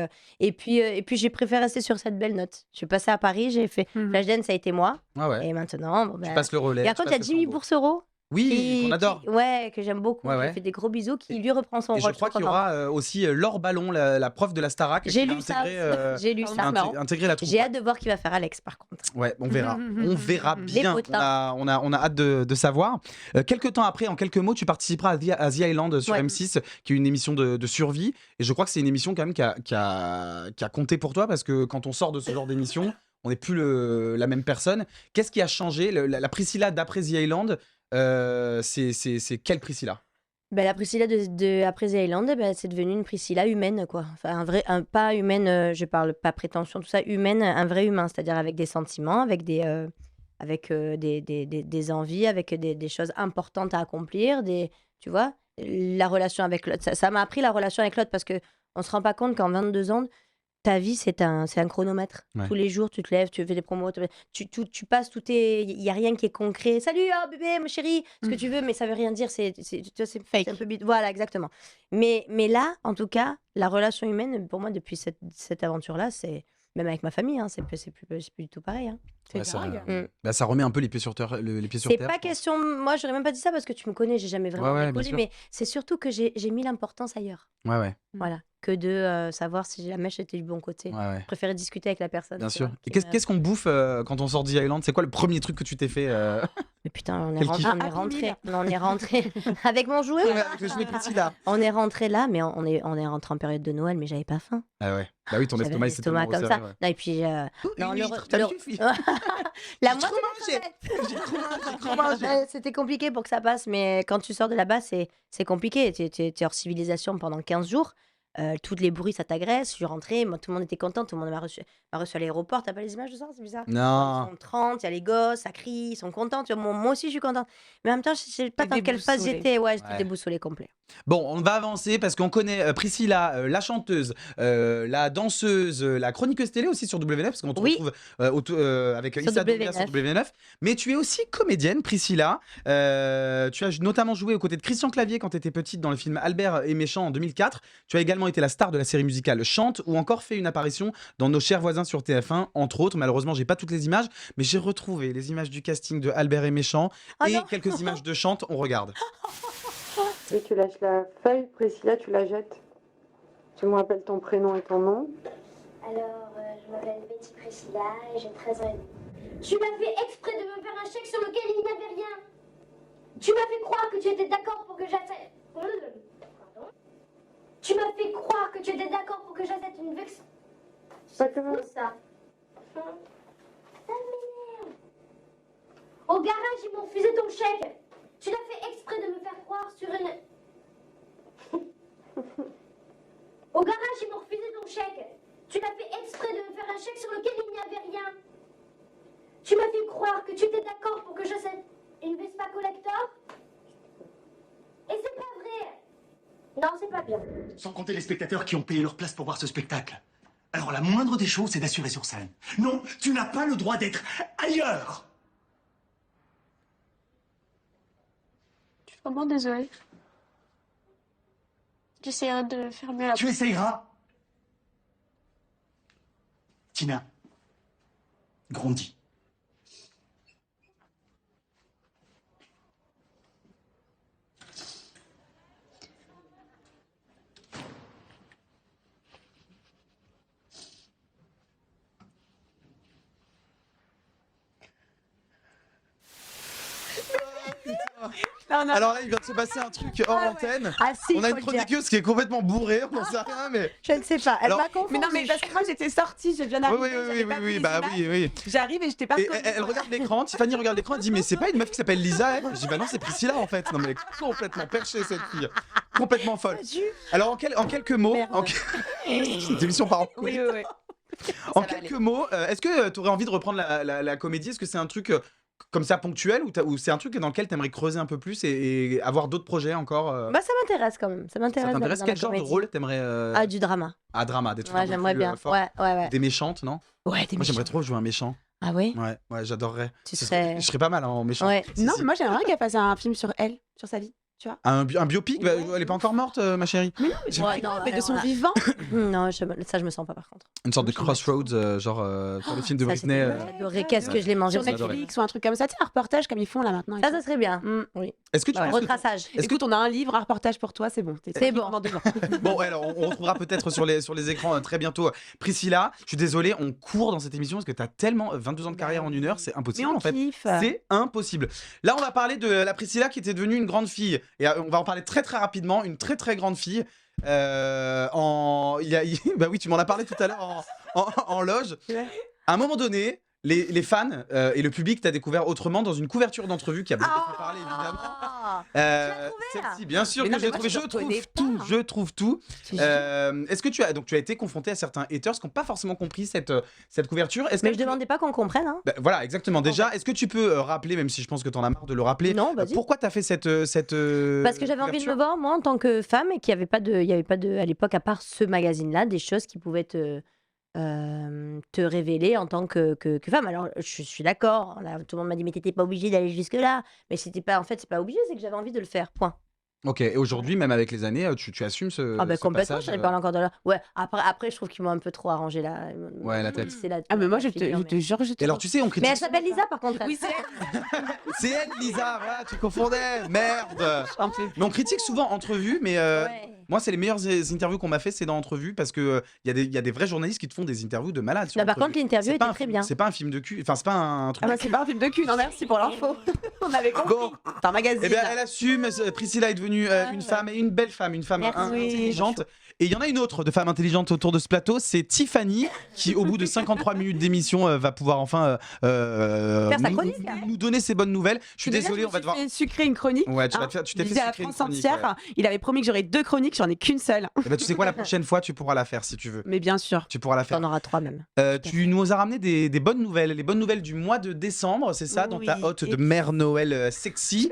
[SPEAKER 3] et puis j'ai préféré rester sur cette belle note. Je suis passée à Paris, j'ai fait Flashdance, ça a été moi.
[SPEAKER 2] Ah ouais.
[SPEAKER 3] Et maintenant,
[SPEAKER 2] Tu passes le relais.
[SPEAKER 3] Et par
[SPEAKER 2] tu
[SPEAKER 3] contre, il y a
[SPEAKER 2] passes le
[SPEAKER 3] Jimmy
[SPEAKER 2] flambeau.
[SPEAKER 3] Boursereau.
[SPEAKER 2] Oui, qu'on adore.
[SPEAKER 3] Ouais, que j'aime beaucoup.
[SPEAKER 2] Ouais,
[SPEAKER 3] Je lui
[SPEAKER 2] ouais.
[SPEAKER 3] fais des gros bisous. Qui lui reprend son
[SPEAKER 2] Et
[SPEAKER 3] rôle.
[SPEAKER 2] je crois
[SPEAKER 3] suis
[SPEAKER 2] qu'il y
[SPEAKER 3] contente.
[SPEAKER 2] aura aussi Laure Ballon, la prof de la Starac.
[SPEAKER 3] J'ai
[SPEAKER 2] qui va
[SPEAKER 3] lu ça.
[SPEAKER 2] intégrer,
[SPEAKER 3] J'ai lu ça.
[SPEAKER 2] intégrer la troupe.
[SPEAKER 3] J'ai hâte de voir qui va faire Alex, par contre.
[SPEAKER 2] Ouais, on verra. On verra
[SPEAKER 3] Les
[SPEAKER 2] bien.
[SPEAKER 3] potins.
[SPEAKER 2] On a hâte de savoir. Quelques temps après, en quelques mots, tu participeras à The Island sur
[SPEAKER 3] Ouais.
[SPEAKER 2] M6, qui est une émission de survie. Et je crois que c'est une émission quand même qui a compté pour toi, parce que quand on sort de ce genre d'émission, on n'est plus la même personne. Qu'est-ce qui a changé? La Priscilla d'après The Island, c'est quelle Priscilla?
[SPEAKER 3] La Priscilla après The Island, c'est devenu une Priscilla humaine, quoi. Enfin, pas humaine, je parle pas prétention, tout ça, humaine, un vrai humain, c'est-à-dire avec des sentiments, avec des avec des envies, avec des choses importantes à accomplir, tu vois. La relation avec l'autre, ça m'a appris la relation avec l'autre parce qu'on se rend pas compte qu'en 22 ans, ta vie, c'est un chronomètre.
[SPEAKER 2] Ouais.
[SPEAKER 3] Tous les jours, tu te lèves, tu fais des promos, tu passes, il n'y a rien qui est concret. Salut, oh, bébé, ma chérie, ce que tu veux, mais ça veut rien dire. C'est un peu voilà, exactement. Mais là, en tout cas, la relation humaine, pour moi, depuis cette aventure-là, c'est même avec ma famille, hein, c'est plus du tout pareil. Hein.
[SPEAKER 2] Ouais, ça remet un peu les pieds sur terre.
[SPEAKER 3] C'est pas question. Moi, j'aurais même pas dit ça parce que tu me connais, j'ai jamais vraiment
[SPEAKER 2] bien
[SPEAKER 3] rigolé,
[SPEAKER 2] sûr.
[SPEAKER 3] mais c'est surtout que j'ai mis l'importance ailleurs.
[SPEAKER 2] Ouais.
[SPEAKER 3] Voilà, que de savoir si la mèche était du bon côté.
[SPEAKER 2] Ouais.
[SPEAKER 3] Je préférais discuter avec la personne.
[SPEAKER 2] Bien
[SPEAKER 3] tu
[SPEAKER 2] sûr.
[SPEAKER 3] vois,
[SPEAKER 2] Et
[SPEAKER 3] qui
[SPEAKER 2] qu'est-ce qu'on bouffe quand on sort d'E Island? C'est quoi le premier truc que tu t'es fait
[SPEAKER 3] Mais putain, on est
[SPEAKER 2] Quel kiff.
[SPEAKER 3] rentré. On est rentré avec mon jouet.
[SPEAKER 2] Ouais, avec le jouet Priscilla.
[SPEAKER 3] On est rentré là, mais on est rentré en période de Noël, mais j'avais pas faim.
[SPEAKER 2] Ah ouais. Bah oui, ton
[SPEAKER 3] J'avais
[SPEAKER 2] estomac, c'est tellement
[SPEAKER 3] comme ça.
[SPEAKER 2] resserré, ouais.
[SPEAKER 3] Non, et puis non,
[SPEAKER 2] Une litre, t'as vu, fille
[SPEAKER 3] la
[SPEAKER 2] J'ai trop mangé.
[SPEAKER 3] c'était compliqué pour que ça passe, mais quand tu sors de là-bas, c'est compliqué. T'es hors civilisation pendant 15 jours. Tous les bruits, ça t'agresse. Je suis rentrée, moi, tout le monde était content, tout le monde m'a reçu à l'aéroport. T'as pas les images de ça? C'est bizarre.
[SPEAKER 2] Non.
[SPEAKER 3] Ils sont 30, il y a les gosses, ça crie, ils sont contents. Tu vois, moi aussi, je suis contente. Mais en même temps, je sais pas dans quelle phase j'étais. Ouais, j'étais déboussolée complet.
[SPEAKER 2] Bon, on va avancer parce qu'on connaît Priscilla, la chanteuse, la danseuse, la chroniqueuse télé aussi sur W9, parce qu'on te retrouve avec
[SPEAKER 3] Sur
[SPEAKER 2] Issa
[SPEAKER 3] W9.
[SPEAKER 2] Doumbia sur W9. Mais tu es aussi comédienne, Priscilla. Tu as notamment joué aux côtés de Christian Clavier quand tu étais petite dans le film Albert et Méchant en 2004. Tu as également été la star de la série musicale Chante, ou encore fait une apparition dans Nos chers voisins sur TF1, entre autres. Malheureusement, j'ai pas toutes les images, mais j'ai retrouvé les images du casting de Albert et Méchant et quelques images de Chante. On regarde.
[SPEAKER 4] Et tu lâches la feuille, Priscilla, tu la jettes. Tu me rappelles ton prénom et ton nom.
[SPEAKER 5] Alors, je m'appelle Betty Priscilla et j'ai 13 ans et demi. Tu m'as fait exprès de me faire un chèque sur lequel il n'y avait rien. Tu m'as fait croire que tu étais d'accord pour que j'achète... Pardon. Tu m'as fait croire que tu étais d'accord pour que j'achète une vex...
[SPEAKER 4] Pas que
[SPEAKER 5] ça. Ça m'énerve. Au garage, ils m'ont refusé ton chèque. Tu l'as fait exprès de me faire croire sur une... Au garage, ils m'ont refusé ton chèque. Tu l'as fait exprès de me faire un chèque sur lequel il n'y avait rien. Tu m'as fait croire que tu étais d'accord pour que j'achète une Vespa Collector. Et c'est pas vrai. Non, c'est pas bien.
[SPEAKER 17] Sans compter les spectateurs qui ont payé leur place pour voir ce spectacle. Alors la moindre des choses, c'est d'assurer sur scène. Non, tu n'as pas le droit d'être ailleurs.
[SPEAKER 9] Je suis vraiment désolée. J'essaierai de faire mieux la
[SPEAKER 17] Tu essayeras. Tina, grandis.
[SPEAKER 2] Alors là, il vient de se passer un truc hors antenne.
[SPEAKER 3] Ah si,
[SPEAKER 2] on a
[SPEAKER 3] faut
[SPEAKER 2] une
[SPEAKER 3] le dire.
[SPEAKER 2] chroniqueuse qui est complètement bourrée, on n'en sait rien, mais.
[SPEAKER 3] Je ne sais pas. Elle
[SPEAKER 2] Alors-
[SPEAKER 3] m'a confondue.
[SPEAKER 4] Mais non, mais parce que moi j'étais sortie, je viens d'arriver. j'avais pas pris les
[SPEAKER 2] bah
[SPEAKER 4] images.
[SPEAKER 2] oui.
[SPEAKER 4] J'arrive et je t'ai pas
[SPEAKER 2] Et
[SPEAKER 4] reconnu.
[SPEAKER 2] elle regarde l'écran, Tiffany regarde l'écran, elle dit mais c'est pas une meuf qui s'appelle Lisa, elle. Je dis bah non, c'est Priscilla en fait. Non mais elle est complètement perchée cette fille, complètement folle. Alors en quelques mots, c'est une émission par an.
[SPEAKER 4] Oui.
[SPEAKER 2] En quelques mots, est-ce que tu aurais envie de reprendre la comédie? Est-ce que c'est un truc comme ça ponctuel ou c'est un truc dans lequel tu aimerais creuser un peu plus et avoir d'autres projets encore
[SPEAKER 3] Bah ça m'intéresse quand même. Ça m'intéresse.
[SPEAKER 2] Ça t'intéresse?
[SPEAKER 3] dans
[SPEAKER 2] Quel
[SPEAKER 3] la
[SPEAKER 2] genre de
[SPEAKER 3] comédie.
[SPEAKER 2] rôle t'aimerais
[SPEAKER 3] Ah, du drama.
[SPEAKER 2] Ah, drama, des trucs
[SPEAKER 3] Ouais,
[SPEAKER 2] un peu
[SPEAKER 3] j'aimerais
[SPEAKER 2] plus,
[SPEAKER 3] bien.
[SPEAKER 2] forts.
[SPEAKER 3] Ouais.
[SPEAKER 2] Des méchantes, non?
[SPEAKER 3] Ouais, des
[SPEAKER 2] Moi j'aimerais
[SPEAKER 3] méchantes.
[SPEAKER 2] trop jouer un méchant.
[SPEAKER 3] Ah oui?
[SPEAKER 2] Ouais, j'adorerais.
[SPEAKER 3] Tu serais-
[SPEAKER 2] Je serais pas mal en méchant.
[SPEAKER 3] Ouais.
[SPEAKER 2] Si,
[SPEAKER 4] Non,
[SPEAKER 2] si.
[SPEAKER 4] mais moi j'aimerais qu'elle fasse un film sur elle, sur sa vie, tu vois.
[SPEAKER 2] Un biopic? Bah, elle est pas encore morte, ma chérie.
[SPEAKER 3] Ouais, non,
[SPEAKER 4] Mais de son
[SPEAKER 3] voilà.
[SPEAKER 4] vivant.
[SPEAKER 3] Non, ça je me sens pas par contre.
[SPEAKER 2] Une sorte de Crossroads, genre sur les films de
[SPEAKER 3] Ça,
[SPEAKER 2] Britney.
[SPEAKER 3] j'adorais. Qu'est-ce que je l'ai mangé
[SPEAKER 4] Sur
[SPEAKER 3] aujourd'hui.
[SPEAKER 4] Netflix ou un truc comme ça, tu sais, un reportage comme ils font là maintenant.
[SPEAKER 3] Ça serait bien. Oui.
[SPEAKER 2] Est-ce que tu penses que-
[SPEAKER 3] Retraçage.
[SPEAKER 4] Écoute, on a un livre, un reportage pour toi, c'est bon.
[SPEAKER 3] C'est bon.
[SPEAKER 4] Pendant 2 ans.
[SPEAKER 2] Bon, ouais, alors on retrouvera peut-être sur les écrans très bientôt Priscilla. Je suis désolé, on court dans cette émission parce que t'as tellement 22 ans de carrière en 1 heure, c'est impossible
[SPEAKER 4] Mais on
[SPEAKER 2] en fait.
[SPEAKER 4] kiffe.
[SPEAKER 2] C'est impossible. Là, on va parler de la Priscilla qui était devenue une grande fille. Et on va en parler très très rapidement. Une très très grande fille. Bah oui, tu m'en as parlé tout à l'heure en loge. À un moment donné, les fans et le public t'a découvert autrement dans une couverture d'entrevue qui a beaucoup fait parler évidemment. Celle-ci, bien sûr
[SPEAKER 4] Mais
[SPEAKER 2] que
[SPEAKER 4] non,
[SPEAKER 2] je l'ai
[SPEAKER 4] mais moi,
[SPEAKER 2] trouvée.
[SPEAKER 4] je
[SPEAKER 2] Je
[SPEAKER 4] te
[SPEAKER 2] trouve
[SPEAKER 4] connais
[SPEAKER 2] tout.
[SPEAKER 4] pas.
[SPEAKER 2] Je trouve tout.
[SPEAKER 4] C'est
[SPEAKER 2] Est-ce que tu as été confronté à certains haters qui n'ont pas forcément compris cette couverture?
[SPEAKER 3] Mais je demandais pas qu'on comprenne. Hein.
[SPEAKER 2] Bah, voilà, exactement. Déjà, est-ce que tu peux rappeler, même si je pense que tu en as marre de le rappeler,
[SPEAKER 3] Non, vas-y.
[SPEAKER 2] pourquoi tu as fait cette
[SPEAKER 3] Parce que j'avais envie de me voir, moi, en tant que femme, et qu'il n'y avait pas à l'époque, à part ce magazine-là, des choses qui pouvaient te révéler en tant que femme. Alors, je suis d'accord. Là, tout le monde m'a dit, mais t'étais pas obligée d'aller jusque-là. Mais c'était pas, en fait, c'est pas obligé, c'est que j'avais envie de le faire. Point.
[SPEAKER 2] Ok, et aujourd'hui, même avec les années, tu assumes ce,
[SPEAKER 3] Ah, ben
[SPEAKER 2] ce
[SPEAKER 3] complètement,
[SPEAKER 2] passage,
[SPEAKER 3] j'en ai parlé encore de là. Ouais, après, je trouve qu'ils m'ont un peu trop arrangé là.
[SPEAKER 2] Ouais, la tête.
[SPEAKER 4] Ah, mais moi, je
[SPEAKER 3] figure,
[SPEAKER 4] te jure, je te
[SPEAKER 2] Et alors, tu sais, on
[SPEAKER 3] Mais
[SPEAKER 2] critique.
[SPEAKER 3] elle s'appelle Lisa, par contre.
[SPEAKER 4] Oui, c'est elle.
[SPEAKER 2] C'est elle, Lisa, voilà, tu confondais, merde. Mais on critique souvent Entrevue, mais moi, c'est les meilleures interviews qu'on m'a fait, c'est dans Entrevue, parce que il y a des vrais journalistes qui te font des interviews de malades. sur
[SPEAKER 3] Non, par
[SPEAKER 2] Entrevue.
[SPEAKER 3] contre, l'interview
[SPEAKER 2] C'est
[SPEAKER 3] était
[SPEAKER 2] pas un
[SPEAKER 3] très
[SPEAKER 2] film-
[SPEAKER 3] bien.
[SPEAKER 2] C'est pas un film de cul, enfin, c'est pas un truc.
[SPEAKER 4] Ah, bah, c'est pas un film de cul, non, merci pour l'info. On avait compris.
[SPEAKER 2] Bon.
[SPEAKER 4] C'est un magazine.
[SPEAKER 2] Eh bien, elle assume. Priscilla est devenue une femme, et une belle femme, une femme
[SPEAKER 3] Merci.
[SPEAKER 2] intelligente. Et il y en a une autre de femme intelligente autour de ce plateau, c'est Tiffany, qui au bout de 53 minutes d'émission va pouvoir enfin
[SPEAKER 3] Faire sa
[SPEAKER 2] nous-
[SPEAKER 3] chronique.
[SPEAKER 2] nous donner ses bonnes nouvelles. Je suis désolé, on va devoir.
[SPEAKER 4] fait sucrer une chronique.
[SPEAKER 2] Ouais, tu
[SPEAKER 4] hein.
[SPEAKER 2] t'es
[SPEAKER 4] Je
[SPEAKER 2] fait
[SPEAKER 4] disais à
[SPEAKER 2] sucrer une
[SPEAKER 4] France
[SPEAKER 2] chronique,
[SPEAKER 4] entière, il avait promis que j'aurais 2 chroniques, j'en ai qu'une seule.
[SPEAKER 2] Eh ben, tu sais quoi, la prochaine fois, tu pourras la faire si tu veux.
[SPEAKER 4] Mais bien sûr.
[SPEAKER 2] Tu pourras la faire.
[SPEAKER 3] T'en auras 3 même.
[SPEAKER 2] Tu nous as ramené des bonnes nouvelles, les bonnes nouvelles du mois de décembre, c'est ça, dans ta
[SPEAKER 4] Oui,
[SPEAKER 2] hôte
[SPEAKER 4] et
[SPEAKER 2] de Mère Noël sexy.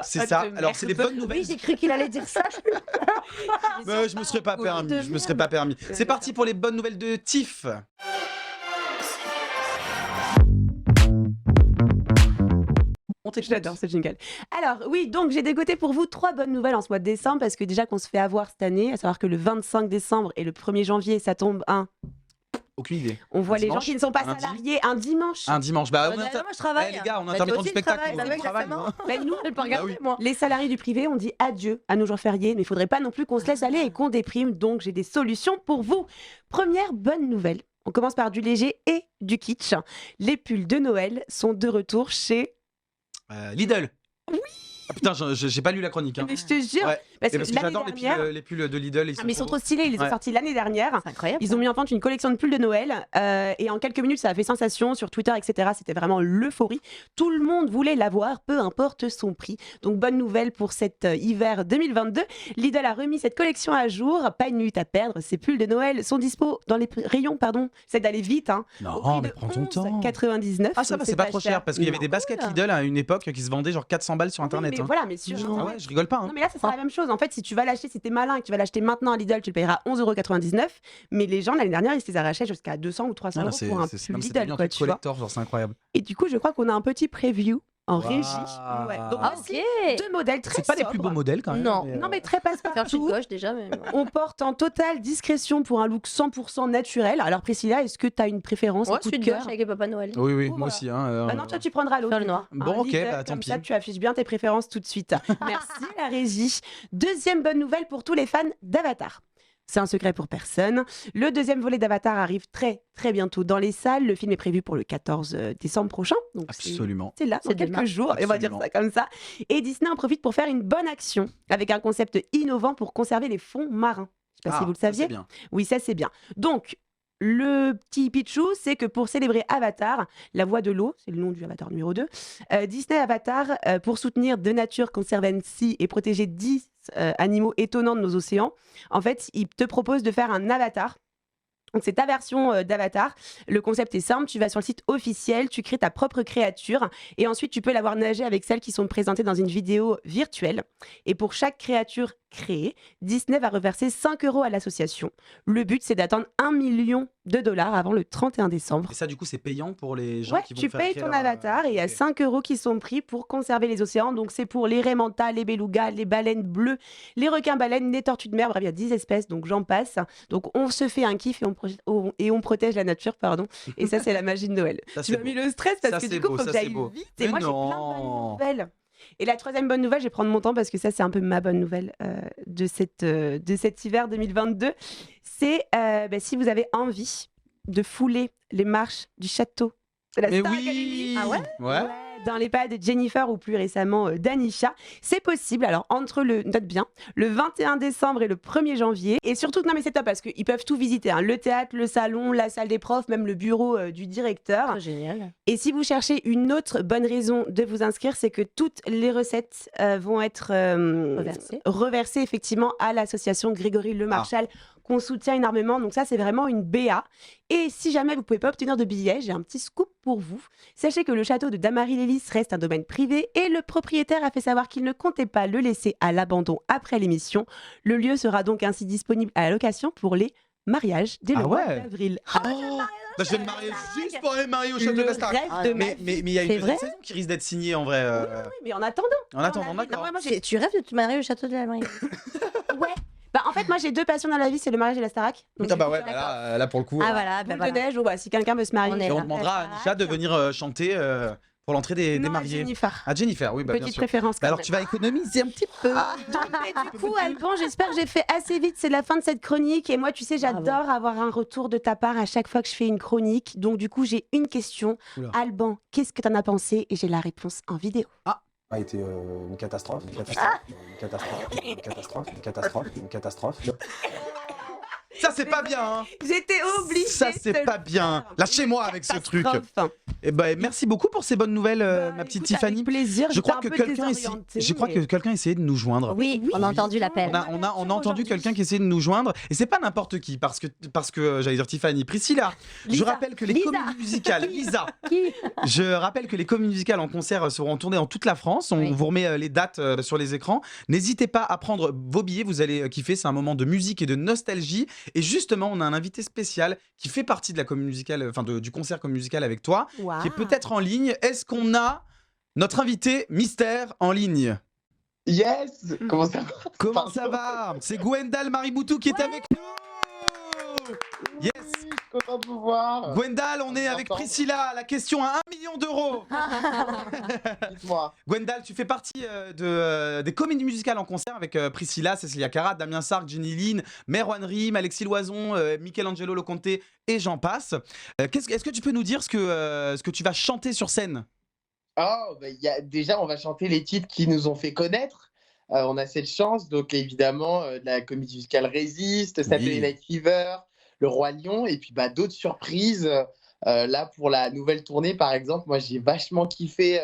[SPEAKER 2] C'est ça. Alors, c'est des bonnes nouvelles.
[SPEAKER 3] Oui, j'ai cru qu'il allait dire ça.
[SPEAKER 2] Mais je me serais pas permis. Je me serais pas permis. C'est parti pour les bonnes nouvelles de Tiff.
[SPEAKER 4] J'adore ce jingle. Alors oui, donc j'ai dégoté pour vous 3 bonnes nouvelles en ce mois de décembre, parce que déjà qu'on se fait avoir cette année, à savoir que le 25 décembre et le 1er janvier, ça tombe
[SPEAKER 2] Aucune idée.
[SPEAKER 4] on voit
[SPEAKER 2] Un
[SPEAKER 4] les gens
[SPEAKER 2] dimanche,
[SPEAKER 4] qui ne sont pas
[SPEAKER 2] lundi.
[SPEAKER 4] salariés un dimanche.
[SPEAKER 2] Un dimanche. Bah,
[SPEAKER 3] Moi, je travaille.
[SPEAKER 2] Eh, les gars, on
[SPEAKER 3] Bah,
[SPEAKER 2] intervient
[SPEAKER 3] toi
[SPEAKER 2] du
[SPEAKER 3] aussi, tu
[SPEAKER 2] spectacle.
[SPEAKER 3] travailles,
[SPEAKER 2] on
[SPEAKER 3] bah oui,
[SPEAKER 2] travaille,
[SPEAKER 3] forcément.
[SPEAKER 2] hein.
[SPEAKER 4] Mais nous,
[SPEAKER 3] Je peux pas regarder, moi.
[SPEAKER 4] les salariés du privé, on dit adieu à nos jours fériés, mais il faudrait pas non plus qu'on se laisse aller et qu'on déprime, donc j'ai des solutions pour vous. Première bonne nouvelle, on commence par du léger et du kitsch. Les pulls de Noël sont de retour chez...
[SPEAKER 2] Lidl.
[SPEAKER 4] Oui.
[SPEAKER 2] Ah, putain, j'ai pas lu la chronique. Hein.
[SPEAKER 4] Mais je te jure,
[SPEAKER 2] Ouais.
[SPEAKER 4] parce
[SPEAKER 2] Et
[SPEAKER 4] que
[SPEAKER 2] parce que
[SPEAKER 4] l'année
[SPEAKER 2] j'adore
[SPEAKER 4] dernière...
[SPEAKER 2] les pulls de Lidl.
[SPEAKER 4] Ah, mais ils sont trop stylés, ils les ont
[SPEAKER 2] Ouais.
[SPEAKER 4] sortis l'année dernière.
[SPEAKER 3] C'est incroyable.
[SPEAKER 4] Ils ont mis en vente une collection de pulls de Noël et en quelques minutes ça a fait sensation sur Twitter, etc. C'était vraiment l'euphorie. Tout le monde voulait l'avoir, peu importe son prix. Donc bonne nouvelle pour cet hiver 2022. Lidl a remis cette collection à jour. Pas une minute à perdre. Ces pulls de Noël sont dispo dans les rayons, c'est d'aller vite. Hein,
[SPEAKER 2] Non,
[SPEAKER 4] au prix
[SPEAKER 2] mais
[SPEAKER 4] de
[SPEAKER 2] prends ton temps.
[SPEAKER 4] 11,99.
[SPEAKER 2] Ah, ça va,
[SPEAKER 4] donc
[SPEAKER 2] c'est pas trop cher parce qu'il y avait des
[SPEAKER 4] Non,
[SPEAKER 2] baskets
[SPEAKER 4] cool.
[SPEAKER 2] Lidl à une époque qui se vendaient genre 400 balles sur internet.
[SPEAKER 4] mais
[SPEAKER 2] hein.
[SPEAKER 4] voilà, mais sur
[SPEAKER 2] Ah
[SPEAKER 4] Internet.
[SPEAKER 2] ouais, je rigole pas. Hein.
[SPEAKER 4] Non mais là ça sera la même chose. En fait, si tu vas l'acheter, si t'es malin et que tu vas l'acheter maintenant à Lidl, tu le payeras 11,99 €. Mais les gens l'année dernière, ils se les arrachaient jusqu'à 200 ou 300
[SPEAKER 2] Ah, là,
[SPEAKER 4] euros pour un
[SPEAKER 2] c'est
[SPEAKER 4] pull
[SPEAKER 2] non, mais c'est
[SPEAKER 4] Lidl,
[SPEAKER 2] devenu un
[SPEAKER 4] quoi,
[SPEAKER 2] truc
[SPEAKER 4] tu vois.
[SPEAKER 2] collector, genre c'est incroyable.
[SPEAKER 4] Et du coup, je crois qu'on a un petit preview en
[SPEAKER 2] Waouh.
[SPEAKER 4] régie. Ouais. Donc
[SPEAKER 3] Ah,
[SPEAKER 4] voici
[SPEAKER 3] ok.
[SPEAKER 4] 2 modèles très
[SPEAKER 2] C'est pas les
[SPEAKER 4] sobres.
[SPEAKER 2] plus beaux modèles quand même.
[SPEAKER 3] Non.
[SPEAKER 2] mais,
[SPEAKER 4] Non mais très
[SPEAKER 3] Faire une
[SPEAKER 4] passe-partout.
[SPEAKER 3] gauche déjà, mais.
[SPEAKER 4] On porte en totale discrétion pour un look 100% naturel. Alors Priscilla, est-ce que tu as une préférence, un
[SPEAKER 3] Ouais,
[SPEAKER 4] coup
[SPEAKER 3] suite
[SPEAKER 4] de
[SPEAKER 3] gauche
[SPEAKER 4] cœur?
[SPEAKER 3] avec le Papa Noël.
[SPEAKER 2] Oui, oui,
[SPEAKER 4] Oh,
[SPEAKER 2] moi
[SPEAKER 4] voilà.
[SPEAKER 2] aussi. Hein,
[SPEAKER 4] Bah non, toi tu prendras l'autre.
[SPEAKER 3] Faire le noir.
[SPEAKER 2] Bon, ok,
[SPEAKER 4] Lidl,
[SPEAKER 2] bah, tant
[SPEAKER 4] comme ça,
[SPEAKER 2] pis.
[SPEAKER 4] tu affiches bien tes préférences tout de suite. Merci la régie. Deuxième bonne nouvelle pour tous les fans d'Avatar. C'est un secret pour personne. Le deuxième volet d'Avatar arrive très très bientôt dans les salles. Le film est prévu pour le 14 décembre prochain. Donc
[SPEAKER 2] Absolument.
[SPEAKER 4] c'est là, dans
[SPEAKER 3] C'est
[SPEAKER 4] quelques
[SPEAKER 3] demain.
[SPEAKER 4] jours, et on va dire
[SPEAKER 2] Absolument.
[SPEAKER 4] ça comme ça. Et Disney en profite pour faire une bonne action avec un concept innovant pour conserver les fonds marins. Je ne sais pas si vous le
[SPEAKER 2] ça,
[SPEAKER 4] saviez.
[SPEAKER 2] c'est bien.
[SPEAKER 4] Oui, ça c'est bien. Donc, le petit pitchou, c'est que pour célébrer Avatar, la voix de l'eau, c'est le nom du Avatar numéro 2, Disney Avatar, pour soutenir The Nature Conservancy et protéger 10 animaux étonnants de nos océans, en fait, il te propose de faire un avatar. Donc c'est ta version d'Avatar. Le concept est simple, tu vas sur le site officiel, tu crées ta propre créature et ensuite tu peux la voir nager avec celles qui sont présentées dans une vidéo virtuelle. Et pour chaque créature créée, Disney va reverser 5 € à l'association. Le but c'est d'atteindre $1 million avant le 31 décembre.
[SPEAKER 2] Et ça, du coup, c'est payant pour les gens
[SPEAKER 4] Ouais,
[SPEAKER 2] qui vont
[SPEAKER 4] tu
[SPEAKER 2] faire
[SPEAKER 4] payes
[SPEAKER 2] créer
[SPEAKER 4] ton
[SPEAKER 2] leur,
[SPEAKER 4] avatar et il y a
[SPEAKER 2] ok.
[SPEAKER 4] 5 € qui sont pris pour conserver les océans. Donc c'est pour les raies mantas, les belugas, les baleines bleues, les requins-baleines, les tortues de mer. Bref, il y a 10 espèces, donc j'en passe. Donc on se fait un kiff et on protège la nature, pardon. Et ça, c'est la magie de Noël.
[SPEAKER 2] Ça,
[SPEAKER 4] Tu
[SPEAKER 2] c'est
[SPEAKER 4] m'as mis
[SPEAKER 2] beau.
[SPEAKER 4] le stress parce
[SPEAKER 2] Ça,
[SPEAKER 4] que
[SPEAKER 2] c'est
[SPEAKER 4] du coup,
[SPEAKER 2] beau,
[SPEAKER 4] il faut
[SPEAKER 2] ça,
[SPEAKER 4] que
[SPEAKER 2] c'est
[SPEAKER 4] j'aille
[SPEAKER 2] beau.
[SPEAKER 4] vite.
[SPEAKER 2] Mais
[SPEAKER 4] Et moi, j'ai plein de
[SPEAKER 2] non.
[SPEAKER 4] bonnes nouvelles. Et la troisième bonne nouvelle, je vais prendre mon temps parce que ça, c'est un peu ma bonne nouvelle de cet hiver 2022. C'est si vous avez envie de fouler les marches du château de la
[SPEAKER 2] Mais
[SPEAKER 4] Star
[SPEAKER 2] oui.
[SPEAKER 4] Academy.
[SPEAKER 3] Ah ouais
[SPEAKER 2] Ouais.
[SPEAKER 4] dans les pas de Jennifer ou plus récemment d'Anisha. C'est possible, alors note bien, le 21 décembre et le 1er janvier. Et surtout, non mais c'est top parce qu'ils peuvent tout visiter, hein, le théâtre, le salon, la salle des profs, même le bureau du directeur.
[SPEAKER 3] Oh, génial.
[SPEAKER 4] Et si vous cherchez une autre bonne raison de vous inscrire, c'est que toutes les recettes vont être reversées effectivement à l'association Grégory Le Marchal, qu'on soutient énormément. Donc ça, c'est vraiment une BA. Et si jamais vous ne pouvez pas obtenir de billets, j'ai un petit scoop pour vous. Sachez que le château de Damary-Lélis reste un domaine privé et le propriétaire a fait savoir qu'il ne comptait pas le laisser à l'abandon après l'émission. Le lieu sera donc ainsi disponible à la location pour les mariages dès le mois d'avril.
[SPEAKER 2] Bah, je vais me marier juste pour aller me marier au château de la Star. Mais il y a une deuxième saison qui risque d'être signée en vrai.
[SPEAKER 4] Oui, mais en attendant.
[SPEAKER 2] D'accord.
[SPEAKER 3] Tu rêves de te marier au château de la Mariée?
[SPEAKER 4] Ouais. Bah, en fait, moi, j'ai 2 passions dans la vie, c'est le mariage et la Starac.
[SPEAKER 2] Ah bah ouais, là pour le coup.
[SPEAKER 3] Ah voilà,
[SPEAKER 4] boule de neige, ou si quelqu'un veut se marier.
[SPEAKER 2] Et on demandera à Anisha de venir chanter pour l'entrée des mariés.
[SPEAKER 4] Jennifer.
[SPEAKER 2] À Jennifer, oui, bah bien
[SPEAKER 4] Petite
[SPEAKER 2] sûr.
[SPEAKER 4] préférence.
[SPEAKER 2] Bah, alors tu vas économiser un petit peu.
[SPEAKER 4] Du coup, Alban, j'espère que j'ai fait assez vite. C'est la fin de cette chronique. Et moi, tu sais, j'adore avoir un retour de ta part à chaque fois que je fais une chronique. Donc, du coup, j'ai une question.
[SPEAKER 2] Oula.
[SPEAKER 4] Alban, qu'est-ce que t'en as pensé? Et j'ai la réponse en vidéo.
[SPEAKER 6] A été une catastrophe.
[SPEAKER 2] Ça c'est pas bien, hein.
[SPEAKER 4] J'étais obligée.
[SPEAKER 2] Ça c'est pas bien. Lâchez-moi avec ce truc. Et ben merci beaucoup pour ces bonnes nouvelles, ma petite Tiffany.
[SPEAKER 4] Avec plaisir.
[SPEAKER 2] Je crois que quelqu'un essayait de nous joindre.
[SPEAKER 3] Oui, on a entendu l'appel.
[SPEAKER 2] On a entendu quelqu'un qui essayait de nous joindre et c'est pas n'importe qui parce que j'allais dire Tiffany, Priscilla. Je rappelle que les comédies musicales, Lisa. Je rappelle que les comédies musicales en concert seront tournées dans toute la France. On vous remet les dates sur les écrans. N'hésitez pas à prendre vos billets, vous allez kiffer. C'est un moment de musique et de nostalgie. Et justement, on a un invité spécial qui fait partie de la comédie musicale, enfin du concert comédie musicale avec toi, qui est peut-être en ligne. Est-ce qu'on a notre invité mystère en ligne?
[SPEAKER 18] Yes. Comment ça va?
[SPEAKER 2] Comment ça va? C'est Gwendal Mariboutou qui est avec nous. Yes.
[SPEAKER 18] Content de vous voir.
[SPEAKER 2] Gwendal, on est avec Priscilla. La question à 1 million d'euros.
[SPEAKER 18] Dites-moi.
[SPEAKER 2] Gwendal, tu fais partie des comédies musicales en concert avec Priscilla, Cécilia Cara, Damien Sargue, Jenny Lin, Merwan Rim, Alexis Loison, Michelangelo Loconte et j'en passe. Est-ce que tu peux nous dire ce que tu vas chanter sur scène?
[SPEAKER 18] Déjà, on va chanter les titres qui nous ont fait connaître. On a cette chance, donc évidemment, de la comédie musicale Résiste, Saturday Night Fever, Le Roi Lion, et puis d'autres surprises. Là, pour la nouvelle tournée, par exemple, moi, j'ai vachement kiffé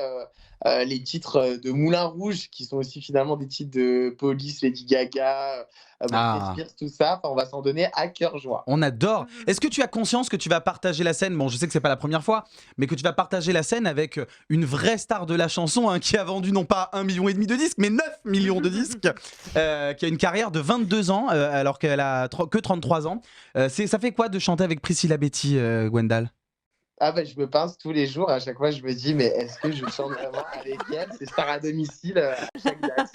[SPEAKER 18] les titres de Moulin Rouge, qui sont aussi finalement des titres de Police, Lady Gaga, Britney Spears, tout ça. Enfin, on va s'en donner à cœur joie.
[SPEAKER 2] On adore. Est-ce que tu as conscience que tu vas partager la scène? Bon, je sais que c'est pas la première fois, mais que tu vas partager la scène avec une vraie star de la chanson, hein, qui a vendu non pas 1,5 million de disques, mais 9 millions de disques, qui a une carrière de 22 ans, alors qu'elle a que 33 ans. Ça fait quoi de chanter avec Priscilla Betty, Gwendal?
[SPEAKER 18] Je me pince tous les jours. À chaque fois, je me dis, mais est-ce que je chante vraiment avec elle? C'est star à domicile à chaque date.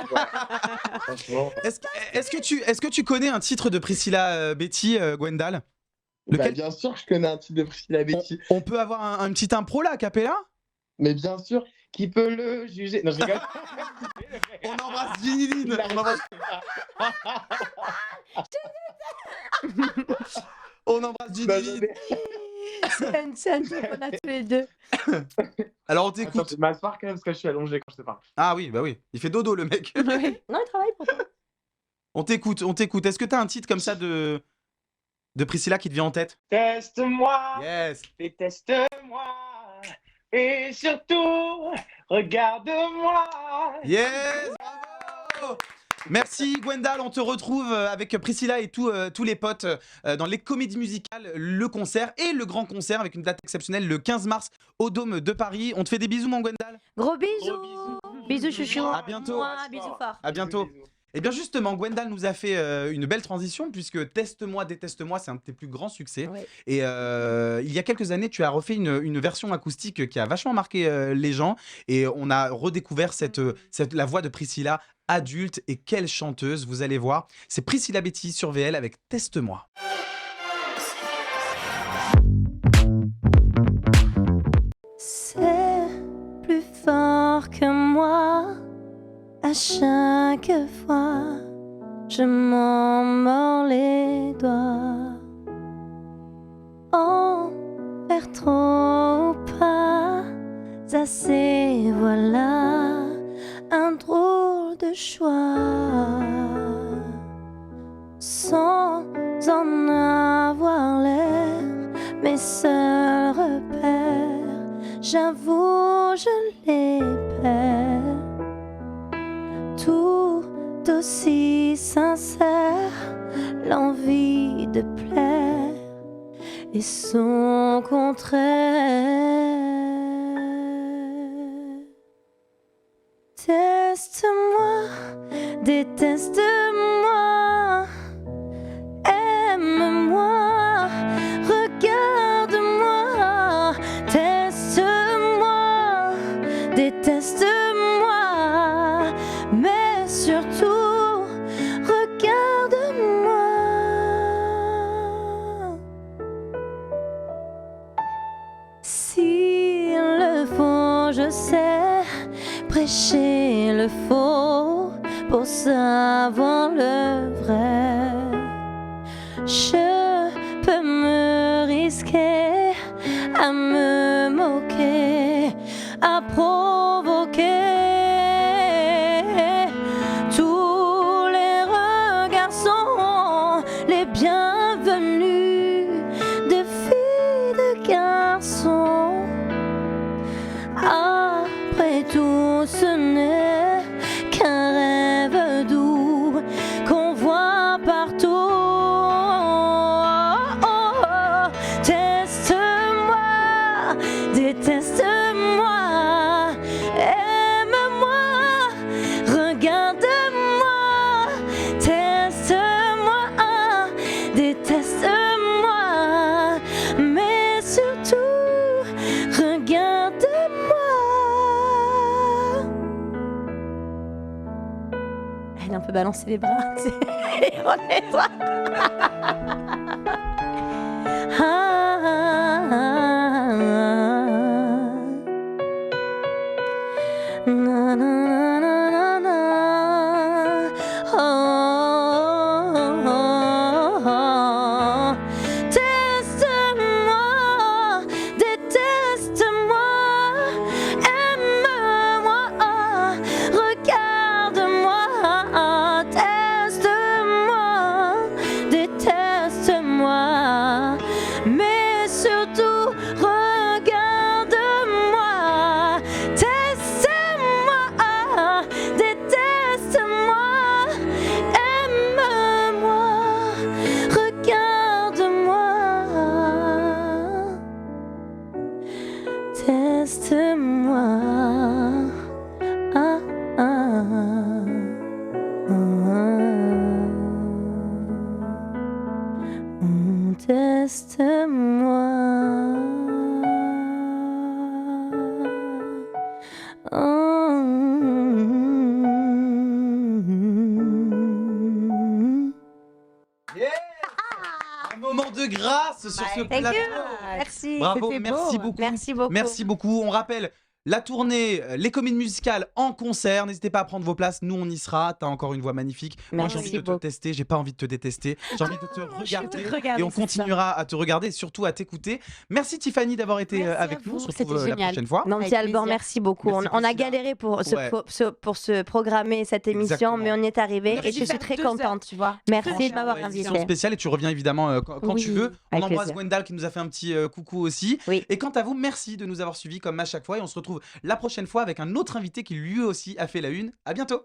[SPEAKER 18] Franchement.
[SPEAKER 2] Est-ce que tu connais un titre de Priscilla Betty, Gwendal?
[SPEAKER 18] Bien sûr que je connais un titre de Priscilla Betty.
[SPEAKER 2] On peut avoir un petit impro là, a cappella?
[SPEAKER 18] Mais bien sûr, qui peut le juger? Non, je rigole.
[SPEAKER 2] On embrasse Jenny Lin. On embrasse Jenny Lin.
[SPEAKER 3] C'est une scène qu'on a tous les deux.
[SPEAKER 2] Alors on t'écoute.
[SPEAKER 18] Je m'asseoir quand même parce que je suis allongé quand je te parle.
[SPEAKER 2] Ah oui, bah oui. Il fait dodo le mec.
[SPEAKER 3] Non, il travaille pour toi.
[SPEAKER 2] On t'écoute. Est-ce que t'as un titre comme ça de Priscilla qui te vient en tête?
[SPEAKER 18] Teste-moi.
[SPEAKER 2] Yes.
[SPEAKER 18] Déteste-moi. Et surtout, regarde-moi.
[SPEAKER 2] Yes. Bravo. Merci Gwendal, on te retrouve avec Priscilla et tous les potes dans les comédies musicales, le concert et le grand concert avec une date exceptionnelle le 15 mars au Dôme de Paris. On te fait des bisous mon Gwendal.
[SPEAKER 3] Gros bisous. Bisous chouchou.
[SPEAKER 2] À bientôt.
[SPEAKER 3] Bisous fort.
[SPEAKER 2] À bientôt. Et bien justement, Gwendal nous a fait une belle transition puisque Teste-moi, déteste-moi, c'est un de tes plus grands succès.
[SPEAKER 3] Ouais.
[SPEAKER 2] Et il y a quelques années, tu as refait une version acoustique qui a vachement marqué les gens. Et on a redécouvert la voix de Priscilla adulte. Et quelle chanteuse, vous allez voir. C'est Priscilla Betty sur VL avec Teste-moi.
[SPEAKER 5] C'est plus fort que moi. À chaque fois, je m'en mords les doigts. En faire trop ou pas, assez, voilà un drôle de choix. Sans en avoir l'air, mes seuls repères, j'avoue, je les perds. Tout aussi sincère, l'envie de plaire et son contraire. Teste-moi, déteste-moi, aime-moi, regarde-moi, teste-moi, déteste-moi, mais surtout, regarde-moi. S'il le faut, je sais prêcher le faux pour savoir le vrai. Je peux me risquer à me moquer, à provoquer. Tous les regards sont les bienvenus, de filles, de garçons. Après tout, ce n'est qu'un rêve doux qu'on voit partout. Teste-moi, déteste-moi, aime-moi, regarde-moi, teste-moi, déteste-moi, mais surtout, regarde-moi. Elle a un peu balancé les bras, tu sais, et on est toi. Na, na, na, na, na. Oh, oh, oh, oh. Teste-moi, déteste-moi, aime-moi, regarde-moi, teste-moi, déteste-moi, mais surtout regarde-moi, teste-moi, déteste-moi, aime-moi, regarde-moi, teste-moi. Ah, ah, ah, teste-moi.
[SPEAKER 2] Un moment de grâce sur ce
[SPEAKER 3] Thank
[SPEAKER 2] plateau.
[SPEAKER 3] you. Merci.
[SPEAKER 2] Bravo,
[SPEAKER 3] C'était
[SPEAKER 2] merci
[SPEAKER 3] beau.
[SPEAKER 2] beaucoup.
[SPEAKER 3] Merci beaucoup.
[SPEAKER 2] Merci beaucoup. On rappelle la tournée, les comédies musicales en concert. N'hésitez pas à prendre vos places. Nous, on y sera. T'as encore une voix magnifique. Moi, j'ai
[SPEAKER 3] Merci
[SPEAKER 2] envie de te
[SPEAKER 3] beaucoup.
[SPEAKER 2] tester. J'ai pas envie de te détester. J'ai envie de te regarder.
[SPEAKER 4] regarder,
[SPEAKER 2] Et on
[SPEAKER 4] c'est ça.
[SPEAKER 2] continuera à te regarder et surtout à t'écouter. Merci Tiffany d'avoir été
[SPEAKER 3] Merci à
[SPEAKER 2] avec nous. On se
[SPEAKER 3] vous,
[SPEAKER 2] retrouve
[SPEAKER 3] c'était
[SPEAKER 2] la
[SPEAKER 3] génial.
[SPEAKER 2] prochaine fois.
[SPEAKER 3] Nancy Alban, merci beaucoup.
[SPEAKER 2] Merci,
[SPEAKER 3] On a
[SPEAKER 2] Priscilla.
[SPEAKER 3] galéré pour
[SPEAKER 2] Ouais.
[SPEAKER 3] pour se programmer cette émission,
[SPEAKER 2] Exactement.
[SPEAKER 3] mais on y est arrivé
[SPEAKER 2] Merci.
[SPEAKER 3] et je suis très
[SPEAKER 4] 2 heures,
[SPEAKER 3] contente.
[SPEAKER 4] tu vois.
[SPEAKER 3] Merci de m'avoir
[SPEAKER 2] Édition
[SPEAKER 3] invité.
[SPEAKER 2] spéciale et tu reviens évidemment quand
[SPEAKER 3] Oui,
[SPEAKER 2] tu veux. On
[SPEAKER 3] avec
[SPEAKER 2] embrasse
[SPEAKER 3] plaisir.
[SPEAKER 2] Gwendal qui nous a fait un petit coucou aussi.
[SPEAKER 3] Oui.
[SPEAKER 2] Et quant à vous, merci de nous avoir suivis comme à chaque fois et on se retrouve la prochaine fois avec un autre invité qui lui aussi a fait la une. À bientôt.